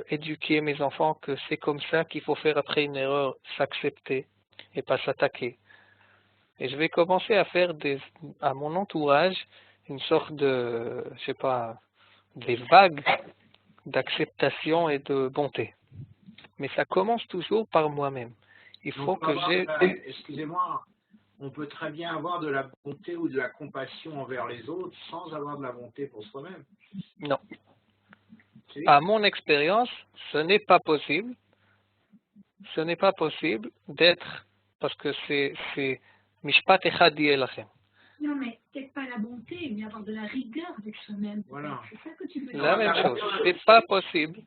éduquer mes enfants que c'est comme ça qu'il faut faire après une erreur, s'accepter et pas s'attaquer. Et je vais commencer à faire à mon entourage une sorte de, je sais pas, des vagues d'acceptation et de bonté. Mais ça commence toujours par moi-même. Il faut que j'ai... Excusez-moi, on peut très bien avoir de la bonté ou de la compassion envers les autres sans avoir de la bonté pour soi-même. Non. À mon expérience, ce n'est pas possible. Ce n'est pas possible d'être, parce que c'est Mishpat Echad Yelachem. Non, mais peut-être pas la bonté, mais avoir de la rigueur avec soi-même. Voilà. C'est ça que tu veux dire. La même chose. C'est pas possible.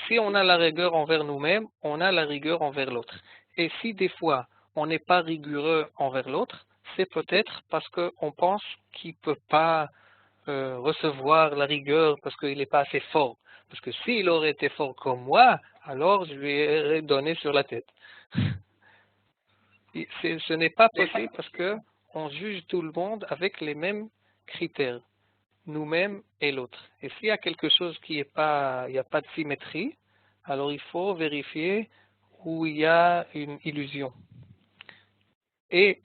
Si on a la rigueur envers nous-mêmes, on a la rigueur envers l'autre. Et si des fois on n'est pas rigoureux envers l'autre, c'est peut-être parce qu'on pense qu'il ne peut pas recevoir la rigueur parce qu'il n'est pas assez fort. Parce que s'il aurait été fort comme moi, alors je lui aurais donné sur la tête. Ce n'est pas possible parce que on juge tout le monde avec les mêmes critères, nous-mêmes et l'autre. Et s'il y a quelque chose qui est pas, il n'y a pas de symétrie, alors il faut vérifier où il y a une illusion. Et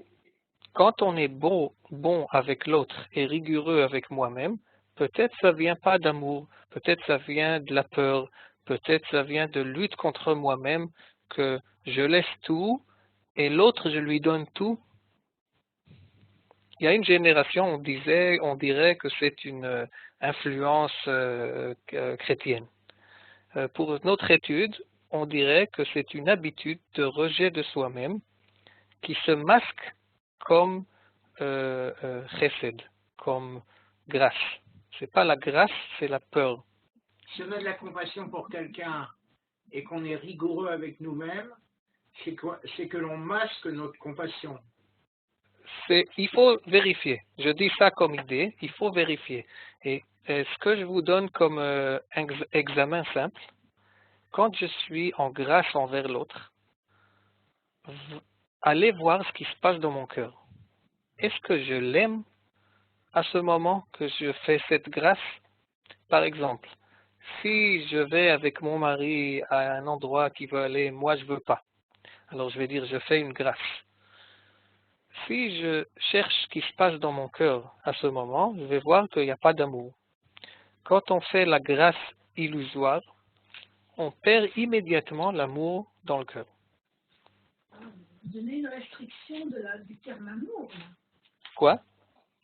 quand on est bon avec l'autre et rigoureux avec moi-même, peut-être ça vient pas d'amour, peut-être ça vient de la peur, peut-être ça vient de lutte contre moi-même, que je laisse tout et l'autre je lui donne tout. Il y a une génération, on dirait que c'est une influence chrétienne. Pour notre étude, on dirait que c'est une habitude de rejet de soi-même qui se masque comme chesed, comme grâce. C'est pas la grâce, c'est la peur. Si on a de la compassion pour quelqu'un et qu'on est rigoureux avec nous-mêmes, c'est que l'on masque notre compassion. Il faut vérifier. Je dis ça comme idée, il faut vérifier. Et ce que je vous donne comme examen simple, quand je suis en grâce envers l'autre, allez voir ce qui se passe dans mon cœur. Est-ce que je l'aime à ce moment que je fais cette grâce? Par exemple, si je vais avec mon mari à un endroit qui veut aller, moi je veux pas. Alors je vais dire, je fais une grâce. Si je cherche ce qui se passe dans mon cœur à ce moment, je vais voir qu'il n'y a pas d'amour. Quand on fait la grâce illusoire, on perd immédiatement l'amour dans le cœur. Vous donnez une restriction du terme amour. Quoi?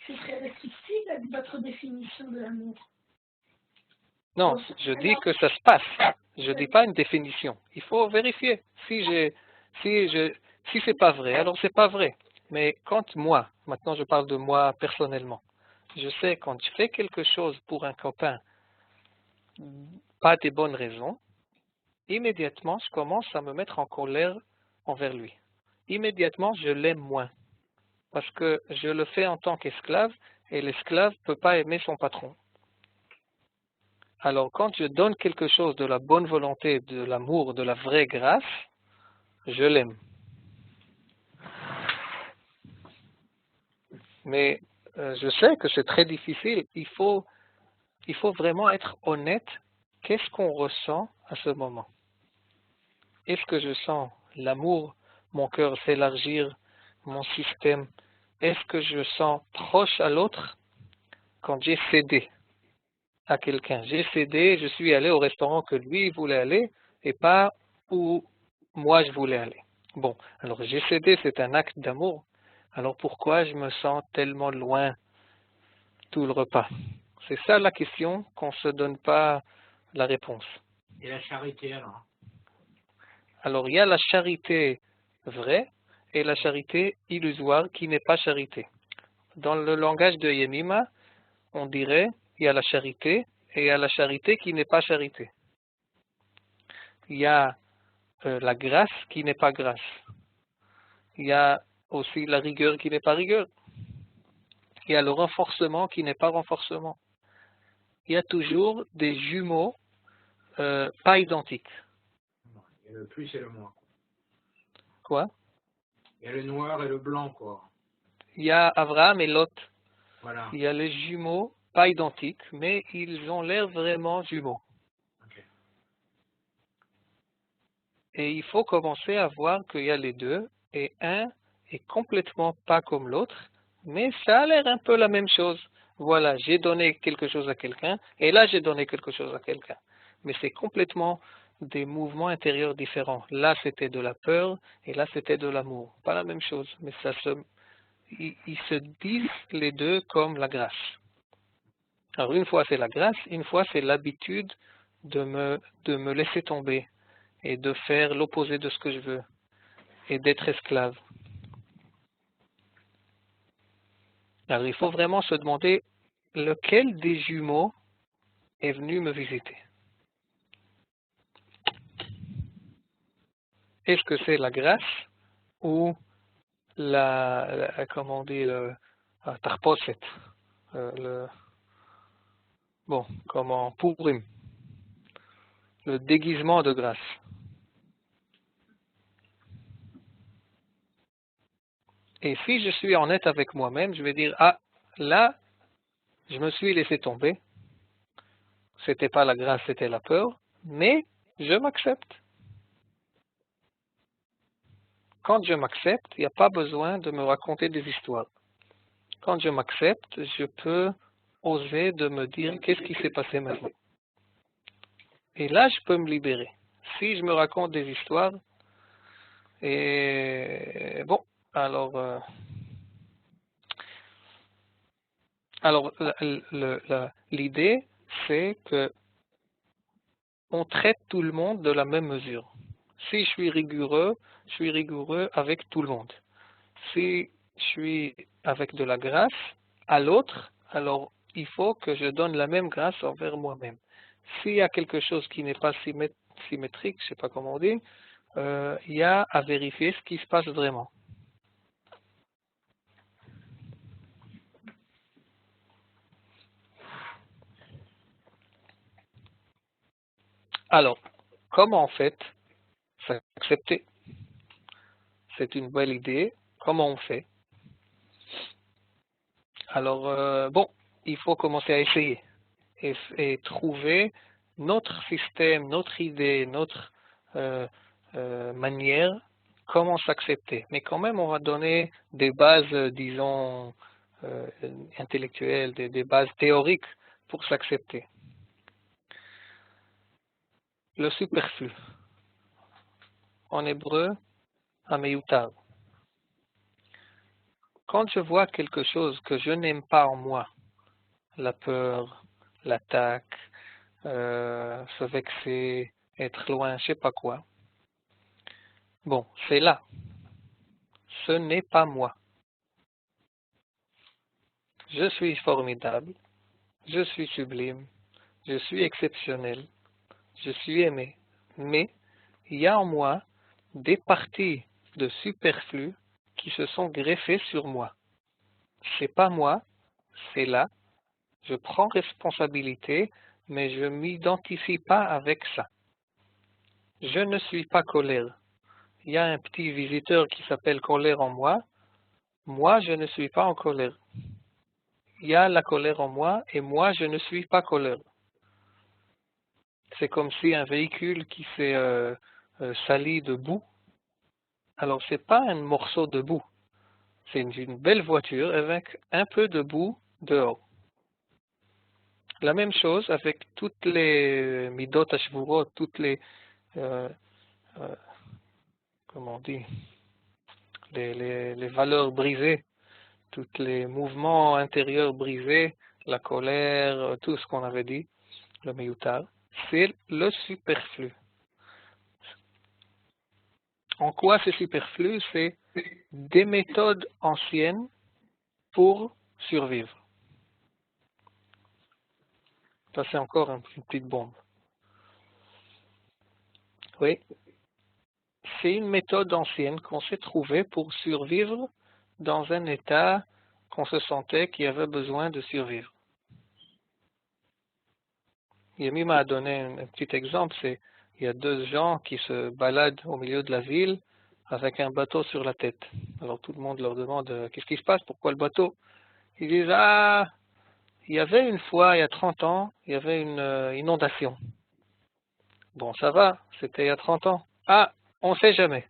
C'est très restrictif votre définition de l'amour. Non, je dis que ça se passe. Je dis pas une définition. Il faut vérifier. Si c'est pas vrai, alors c'est pas vrai. Mais quand moi, maintenant je parle de moi personnellement, je sais quand je fais quelque chose pour un copain, pas des bonnes raisons, immédiatement je commence à me mettre en colère envers lui. Immédiatement je l'aime moins. Parce que je le fais en tant qu'esclave et l'esclave ne peut pas aimer son patron. Alors quand je donne quelque chose de la bonne volonté, de l'amour, de la vraie grâce, je l'aime. Mais je sais que c'est très difficile. Il faut vraiment être honnête. Qu'est-ce qu'on ressent à ce moment? Est-ce que je sens l'amour, mon cœur s'élargir, mon système? Est-ce que je sens proche à l'autre quand j'ai cédé à quelqu'un? J'ai cédé, je suis allé au restaurant que lui voulait aller et pas où moi je voulais aller. Bon, alors j'ai cédé, c'est un acte d'amour. Alors pourquoi je me sens tellement loin tout le repas? C'est ça la question qu'on ne se donne pas la réponse. Et la charité alors? Alors il y a la charité vraie et la charité illusoire qui n'est pas charité. Dans le langage de Yemima, on dirait il y a la charité et il y a la charité qui n'est pas charité. Il y a la grâce qui n'est pas grâce. Il y a aussi la rigueur qui n'est pas rigueur. Il y a le renforcement qui n'est pas renforcement. Il y a toujours des jumeaux pas identiques. Il y a le plus et le moins. Quoi? Il y a le noir et le blanc, quoi. Il y a Abraham et Lot. Voilà. Il y a les jumeaux pas identiques, mais ils ont l'air vraiment jumeaux. Okay. Et il faut commencer à voir qu'il y a les deux, et un est complètement pas comme l'autre, mais ça a l'air un peu la même chose. Voilà, j'ai donné quelque chose à quelqu'un, et là j'ai donné quelque chose à quelqu'un. Mais c'est complètement des mouvements intérieurs différents. Là c'était de la peur, et là c'était de l'amour. Pas la même chose, mais ils se disent les deux comme la grâce. Alors une fois c'est la grâce, une fois c'est l'habitude de me laisser tomber et de faire l'opposé de ce que je veux et d'être esclave. Alors il faut vraiment se demander lequel des jumeaux est venu me visiter. Est-ce que c'est la grâce ou comment on dit, le tarposet, comment Purim, le déguisement de grâce. Et si je suis honnête avec moi-même, je vais dire, ah, là, je me suis laissé tomber. C'était pas la grâce, c'était la peur, mais je m'accepte. Quand je m'accepte, il n'y a pas besoin de me raconter des histoires. Quand je m'accepte, je peux oser de me dire qu'est-ce qui s'est passé maintenant. Et là, je peux me libérer. Si je me raconte des histoires, et bon, alors l'idée, c'est que on traite tout le monde de la même mesure. Si je suis rigoureux avec tout le monde. Si je suis avec de la grâce à l'autre, alors il faut que je donne la même grâce envers moi-même. S'il y a quelque chose qui n'est pas symétrique, je ne sais pas comment on dit, il y a à vérifier ce qui se passe vraiment. Alors, comment en fait s'accepter? C'est une belle idée. Comment on fait? Alors, bon, il faut commencer à essayer et trouver notre système, notre idée, notre manière, comment s'accepter. Mais quand même, on va donner des bases, disons, intellectuelles, des bases théoriques pour s'accepter. Le superflu. En hébreu, ameyutar. Quand je vois quelque chose que je n'aime pas en moi, la peur, l'attaque, se vexer, être loin, je sais pas quoi. Bon, c'est là. Ce n'est pas moi. Je suis formidable, je suis sublime, je suis exceptionnel, je suis aimé. Mais il y a en moi des parties de superflu qui se sont greffées sur moi. C'est pas moi, c'est là. Je prends responsabilité, mais je ne m'identifie pas avec ça. Je ne suis pas colère. Il y a un petit visiteur qui s'appelle colère en moi. Moi, je ne suis pas en colère. Il y a la colère en moi et moi, je ne suis pas colère. C'est comme si un véhicule qui s'est sali de boue. Alors, c'est pas un morceau de boue. C'est une belle voiture avec un peu de boue dehors. La même chose avec toutes les midot hashvurot, toutes les comment on dit, les valeurs brisées, tous les mouvements intérieurs brisés, la colère, tout ce qu'on avait dit, le meyutar, c'est le superflu. En quoi c'est superflu? C'est des méthodes anciennes pour survivre. Ça, c'est encore une petite bombe. Oui. C'est une méthode ancienne qu'on s'est trouvée pour survivre dans un état qu'on se sentait qu'il avait besoin de survivre. Yemi m'a donné un petit exemple, c'est il y a deux gens qui se baladent au milieu de la ville avec un bateau sur la tête. Alors tout le monde leur demande qu'est-ce qui se passe, pourquoi le bateau? Ils disent il y avait une fois, il y a 30 ans, il y avait une inondation. Bon, ça va, c'était il y a 30 ans. On ne sait jamais.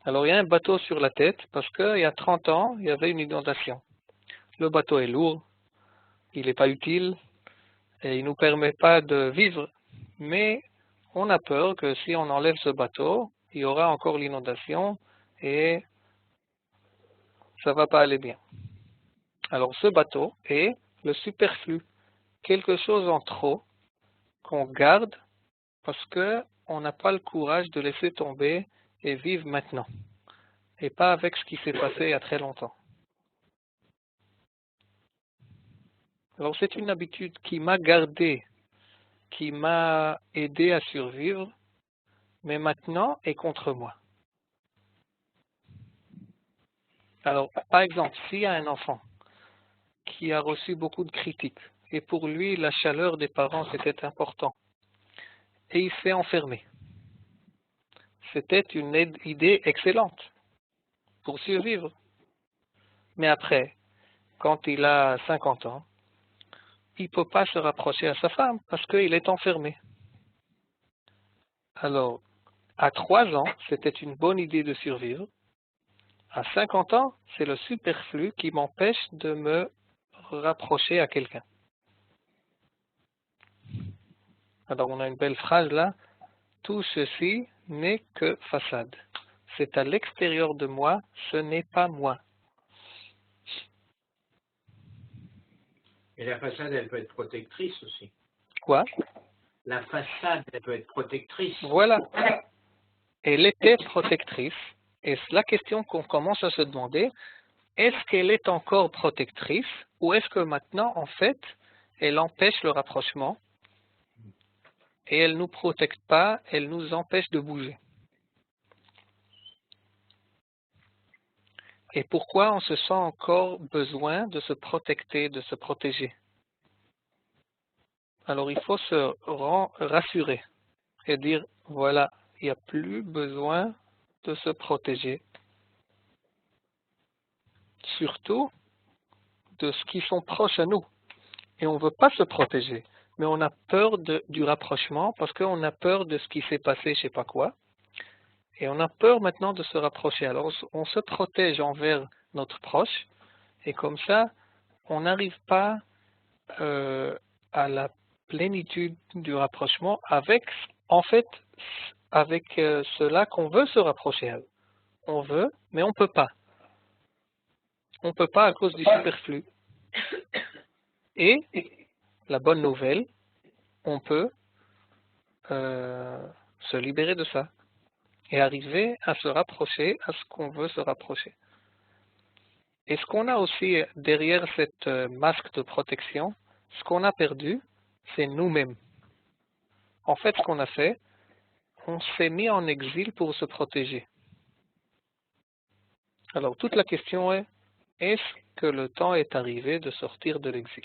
Alors il y a un bateau sur la tête parce qu'il y a 30 ans, il y avait une inondation. Le bateau est lourd, il n'est pas utile et il ne nous permet pas de vivre. Mais on a peur que si on enlève ce bateau, il y aura encore l'inondation et ça ne va pas aller bien. Alors ce bateau est le superflu, quelque chose en trop qu'on garde parce qu'on n'a pas le courage de laisser tomber et vivre maintenant, et pas avec ce qui s'est passé il y a très longtemps. Alors c'est une habitude qui m'a gardé, qui m'a aidé à survivre, mais maintenant est contre moi. Alors par exemple, s'il y a un enfant qui a reçu beaucoup de critiques, et pour lui la chaleur des parents c'était important, et il s'est enfermé. C'était une idée excellente pour survivre. Mais après, quand il a 50 ans, il ne peut pas se rapprocher à sa femme parce qu'il est enfermé. Alors, à 3 ans, c'était une bonne idée de survivre. À 50 ans, c'est le superflu qui m'empêche de me rapprocher à quelqu'un. Alors on a une belle phrase là. Tout ceci n'est que façade. C'est à l'extérieur de moi, ce n'est pas moi. Et la façade, elle peut être protectrice aussi. Quoi? La façade, elle peut être protectrice. Voilà. Elle était protectrice. Et la question qu'on commence à se demander, est-ce qu'elle est encore protectrice ou est-ce que maintenant, en fait, elle empêche le rapprochement et elle ne nous protège pas, elle nous empêche de bouger? Et pourquoi on se sent encore besoin de se protecter, de se protéger? Alors il faut se rassurer et dire, voilà, il n'y a plus besoin de se protéger. Surtout de ce qui sont proches à nous. Et on ne veut pas se protéger, mais on a peur du rapprochement parce qu'on a peur de ce qui s'est passé, je ne sais pas quoi. Et on a peur maintenant de se rapprocher. Alors on se protège envers notre proche et comme ça, on n'arrive pas à la plénitude du rapprochement avec, en fait, avec cela qu'on veut se rapprocher à eux. On veut, mais on ne peut pas. On ne peut pas à cause du superflu. Et la bonne nouvelle, on peut se libérer de ça et arriver à se rapprocher à ce qu'on veut se rapprocher. Et ce qu'on a aussi derrière cette masque de protection, ce qu'on a perdu, c'est nous-mêmes. En fait, ce qu'on a fait, on s'est mis en exil pour se protéger. Alors, toute la question est, est-ce que le temps est arrivé de sortir de l'exil?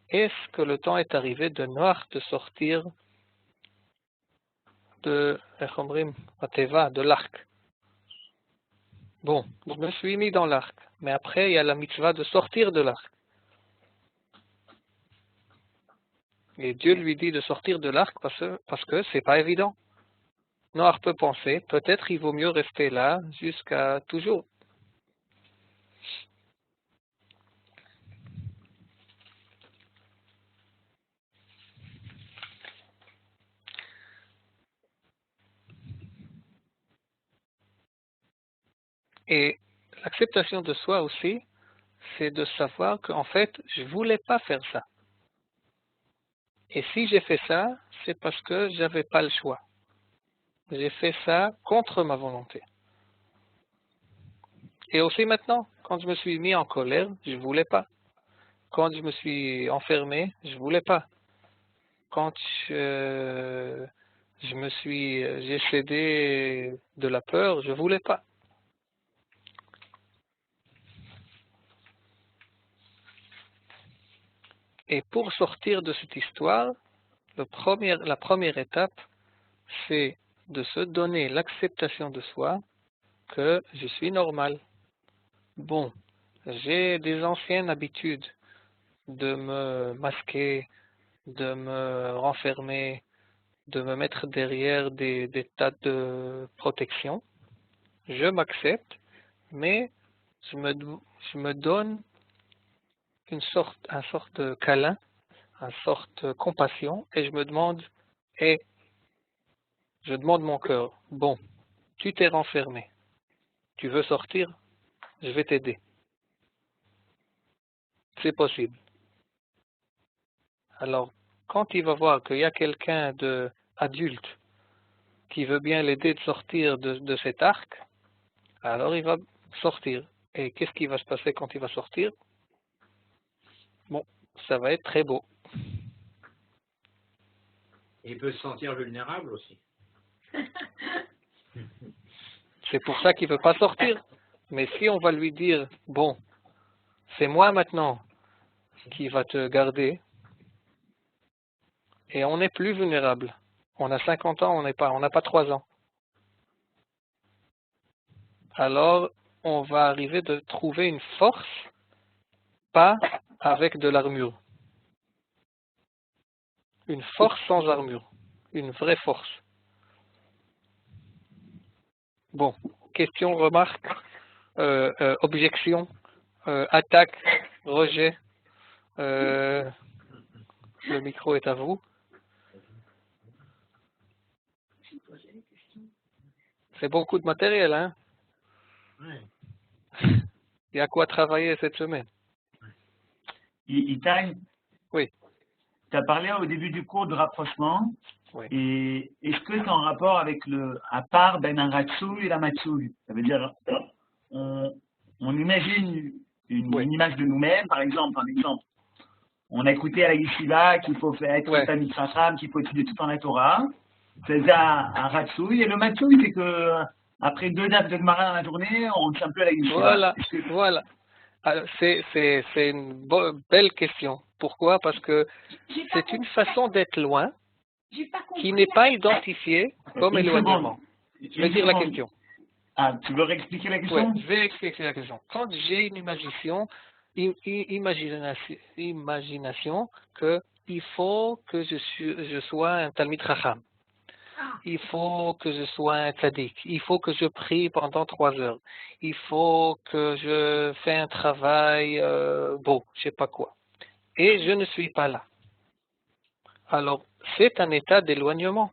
Est-ce que le temps est arrivé de Noach de sortir de l'arc? Bon, je me suis mis dans l'arc, mais après il y a la mitzvah de sortir de l'arc. Et Dieu lui dit de sortir de l'arc parce que c'est pas évident. Noach peut penser, peut-être il vaut mieux rester là jusqu'à toujours. Et l'acceptation de soi aussi, c'est de savoir qu'en fait, je voulais pas faire ça. Et si j'ai fait ça, c'est parce que j'avais pas le choix. J'ai fait ça contre ma volonté. Et aussi maintenant, quand je me suis mis en colère, je voulais pas. Quand je me suis enfermé, je voulais pas. Quand j'ai cédé de la peur, je voulais pas. Et pour sortir de cette histoire, la première étape, c'est de se donner l'acceptation de soi que je suis normal. Bon, j'ai des anciennes habitudes de me masquer, de me renfermer, de me mettre derrière des tas de protection. Je m'accepte, mais je me donne une sorte de câlin, une sorte de compassion, et je me demande, et je demande mon cœur, bon, tu t'es renfermé, tu veux sortir, je vais t'aider. C'est possible. Alors, quand il va voir qu'il y a quelqu'un d'adulte qui veut bien l'aider de sortir de cet arc, alors il va sortir. Et qu'est-ce qui va se passer quand il va sortir? Bon, ça va être très beau. Il peut se sentir vulnérable aussi. C'est pour ça qu'il ne veut pas sortir. Mais si on va lui dire, bon, c'est moi maintenant qui va te garder, et on n'est plus vulnérable. On a 50 ans, on n'a pas 3 ans. Alors, on va arriver de trouver une force, pas avec de l'armure. Une force sans armure. Une vraie force. Bon, questions, remarques, objections, attaques, rejets. Le micro est à vous. C'est beaucoup de matériel, hein? Ouais. Il y a quoi travailler cette semaine. Itai, Oui. tu as parlé au début du cours de rapprochement. Oui. Et est-ce que c'est en rapport avec à part ben un ratsouille et la matsouille? Ça veut dire, on imagine une image de nous-mêmes, par exemple, un exemple. On a écouté à la yeshiva qu'il faut être Talmid Chacham, qu'il faut étudier tout en la Torah. C'est un ratsouille. Et le matsouille, c'est que après 2 dates de Gemara dans la journée, on ne tient plus à la yeshiva. Voilà. Alors, c'est une belle question. Pourquoi? Parce que c'est une façon d'être loin qui n'est pas identifiée comme éloignement. Je vais dire la question. Ah, tu veux réexpliquer la question? Oui, je vais expliquer la question. Quand j'ai une imagination que il faut que je sois un Talmid Chacham. Il faut que je sois un tzaddik. Il faut que je prie pendant 3 heures. Il faut que je fais un travail beau, je sais pas quoi. Et je ne suis pas là. Alors, c'est un état d'éloignement.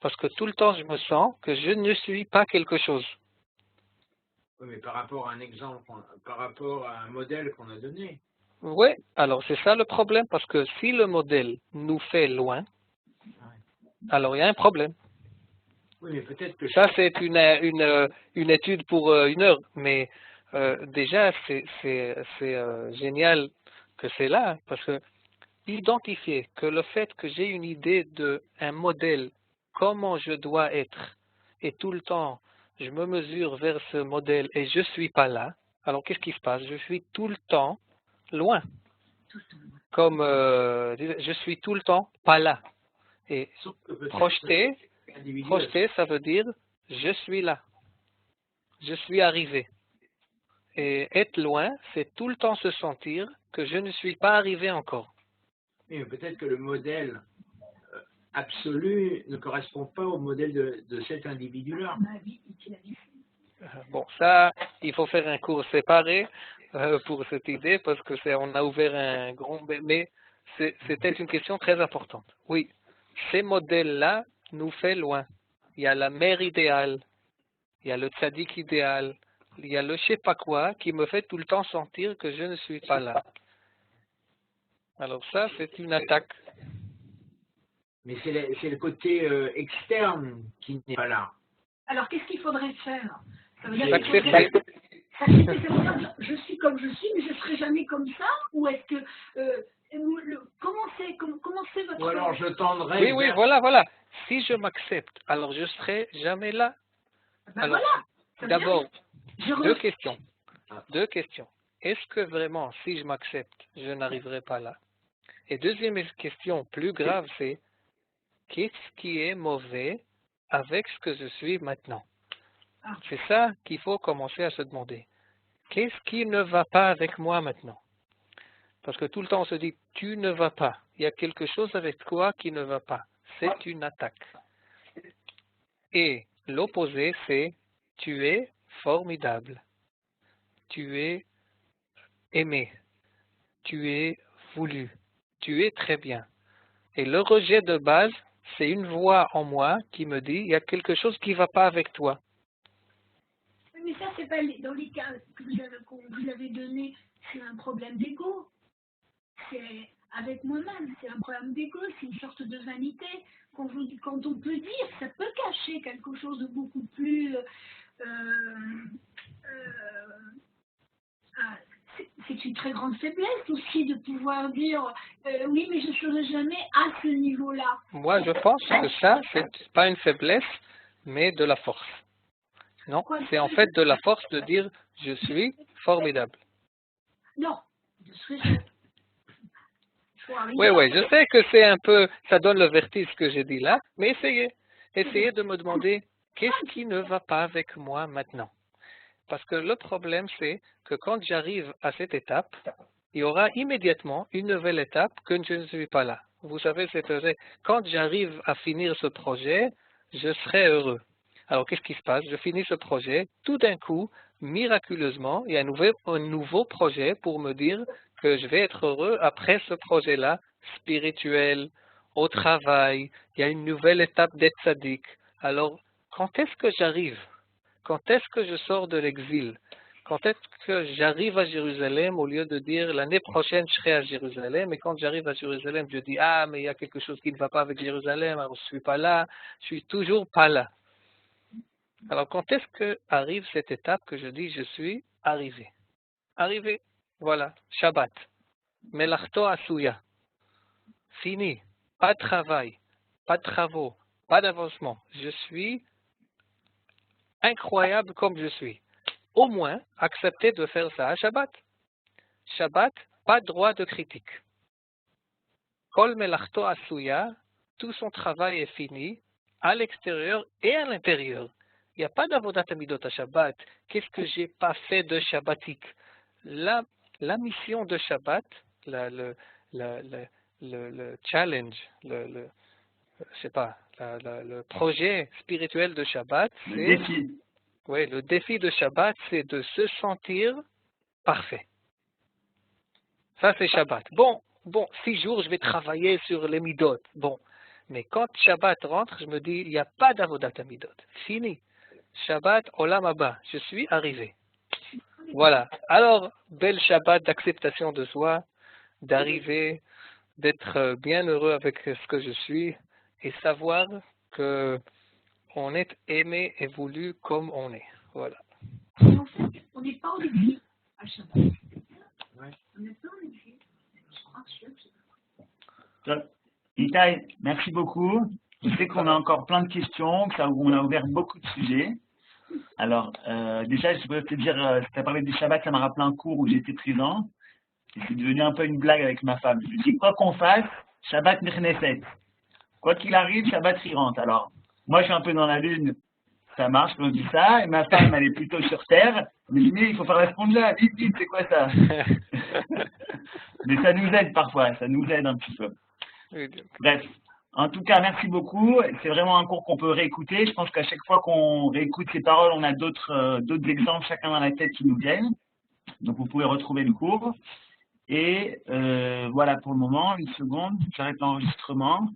Parce que tout le temps, je me sens que je ne suis pas quelque chose. Oui, mais par rapport à un exemple, par rapport à un modèle qu'on a donné. Oui, alors c'est ça le problème. Parce que si le modèle nous fait loin, alors il y a un problème. Oui, mais peut-être que ça, c'est une étude pour 1 heure, mais déjà, c'est génial que c'est là, parce que identifier que le fait que j'ai une idée d'un modèle, comment je dois être, et tout le temps, je me mesure vers ce modèle et je ne suis pas là, alors qu'est-ce qui se passe? Je suis tout le temps loin. Comme je suis tout le temps pas là. Et projeter, ça veut dire je suis là, je suis arrivé. Et être loin, c'est tout le temps se sentir que je ne suis pas arrivé encore. Mais peut-être que le modèle absolu ne correspond pas au modèle de cet individu-là. Bon, ça, il faut faire un cours séparé pour cette idée parce que on a ouvert un grand... Mais c'était une question très importante. Oui, ces modèles-là nous font loin. Il y a la mère idéale, il y a le tzaddik idéal, il y a le je sais pas quoi qui me fait tout le temps sentir que je ne suis pas là. Alors ça, c'est une attaque. Mais c'est le côté externe qui n'est pas là. Alors qu'est-ce qu'il faudrait faire? Ça veut dire je suis comme je suis, mais je ne serai jamais comme ça? Ou est-ce que comment c'est votre... Ou alors je tendrai... Oui, voilà. Si je m'accepte, alors je ne serai jamais là. Ben alors, voilà, d'abord, deux questions. Est-ce que vraiment, si je m'accepte, je n'arriverai pas là? Et deuxième question plus grave, c'est qu'est-ce qui est mauvais avec ce que je suis maintenant? C'est ça qu'il faut commencer à se demander. Qu'est-ce qui ne va pas avec moi maintenant? Parce que tout le temps on se dit, tu ne vas pas. Il y a quelque chose avec toi qui ne va pas. C'est une attaque. Et l'opposé, c'est, tu es formidable. Tu es aimé. Tu es voulu. Tu es très bien. Et le rejet de base, c'est une voix en moi qui me dit, il y a quelque chose qui ne va pas avec toi. Mais ça, c'est pas dans les cas que vous avez donnés, c'est un problème d'ego. C'est avec moi-même, c'est un problème d'ego, c'est une sorte de vanité. Quand on peut dire, ça peut cacher quelque chose de beaucoup plus... c'est une très grande faiblesse aussi de pouvoir dire oui, mais je ne serai jamais à ce niveau-là. Moi, je pense que ça, c'est pas une faiblesse, mais de la force. Non, c'est en fait de la force de dire je suis formidable. Non, je suis... Oui, je sais que c'est un peu, ça donne le vertige ce que j'ai dit là, mais essayez de me demander qu'est-ce qui ne va pas avec moi maintenant. Parce que le problème, c'est que quand j'arrive à cette étape, il y aura immédiatement une nouvelle étape que je ne suis pas là. Vous savez, quand j'arrive à finir ce projet, je serai heureux. Alors, qu'est-ce qui se passe? Je finis ce projet, tout d'un coup, miraculeusement, il y a un nouveau projet pour me dire que je vais être heureux après ce projet-là, spirituel, au travail, il y a une nouvelle étape d'être sadique. Alors, quand est-ce que j'arrive? Quand est-ce que je sors de l'exil? Quand est-ce que j'arrive à Jérusalem, au lieu de dire l'année prochaine je serai à Jérusalem, et quand j'arrive à Jérusalem, je dis ah, mais il y a quelque chose qui ne va pas avec Jérusalem, alors je ne suis pas là, je suis toujours pas là. Alors quand est-ce que arrive cette étape que je dis je suis arrivé? Arrivé, voilà, Shabbat, Melachto Asuya, fini, pas de travail, pas de travaux, pas d'avancement, je suis incroyable comme je suis. Au moins, accepter de faire ça à Shabbat. Shabbat, pas de droit de critique. Kol melachto asuya, tout son travail est fini, à l'extérieur et à l'intérieur. Il n'y a pas d'avodat amidot à Shabbat. Qu'est-ce que j'ai pas fait de shabbatique? La mission de Shabbat, le challenge, je sais pas, le projet spirituel de Shabbat, Le c'est... défi. Oui, le défi de Shabbat, c'est de se sentir parfait. Ça, c'est Shabbat. Bon, 6 jours, je vais travailler sur les midot. Bon, mais quand Shabbat rentre, je me dis, il n'y a pas d'avodat à midot. Fini. Shabbat, olam haba. Je suis arrivé. Voilà. Alors, bel Shabbat d'acceptation de soi, d'arriver, d'être bien heureux avec ce que je suis et savoir que on est aimé et voulu comme on est. Voilà. Et en fait, on n'est pas en exil à Shabbat. Ouais. On n'est pas en exil. Je crois que je suis. Top. Itai, merci beaucoup. Je sais qu'on a encore plein de questions, on a ouvert beaucoup de sujets. Alors, déjà, je voudrais te dire, tu as parlé du Shabbat, ça m'a rappelé un cours où j'étais présent. Et c'est devenu un peu une blague avec ma femme. Je lui dis, quoi qu'on fasse, Shabbat Nechneset. Quoi qu'il arrive, Shabbat y rentre. Alors, moi, je suis un peu dans la lune, ça marche quand je dis ça, et ma femme, elle est plutôt sur terre. Mais je dis, il faut faire la sponge là, vite, vite, c'est quoi ça? Mais ça nous aide parfois, ça nous aide un petit peu. Bref, en tout cas, merci beaucoup. C'est vraiment un cours qu'on peut réécouter. Je pense qu'à chaque fois qu'on réécoute ces paroles, on a d'autres exemples, chacun dans la tête qui nous viennent. Donc, vous pouvez retrouver le cours. Et voilà pour le moment, une seconde, j'arrête l'enregistrement.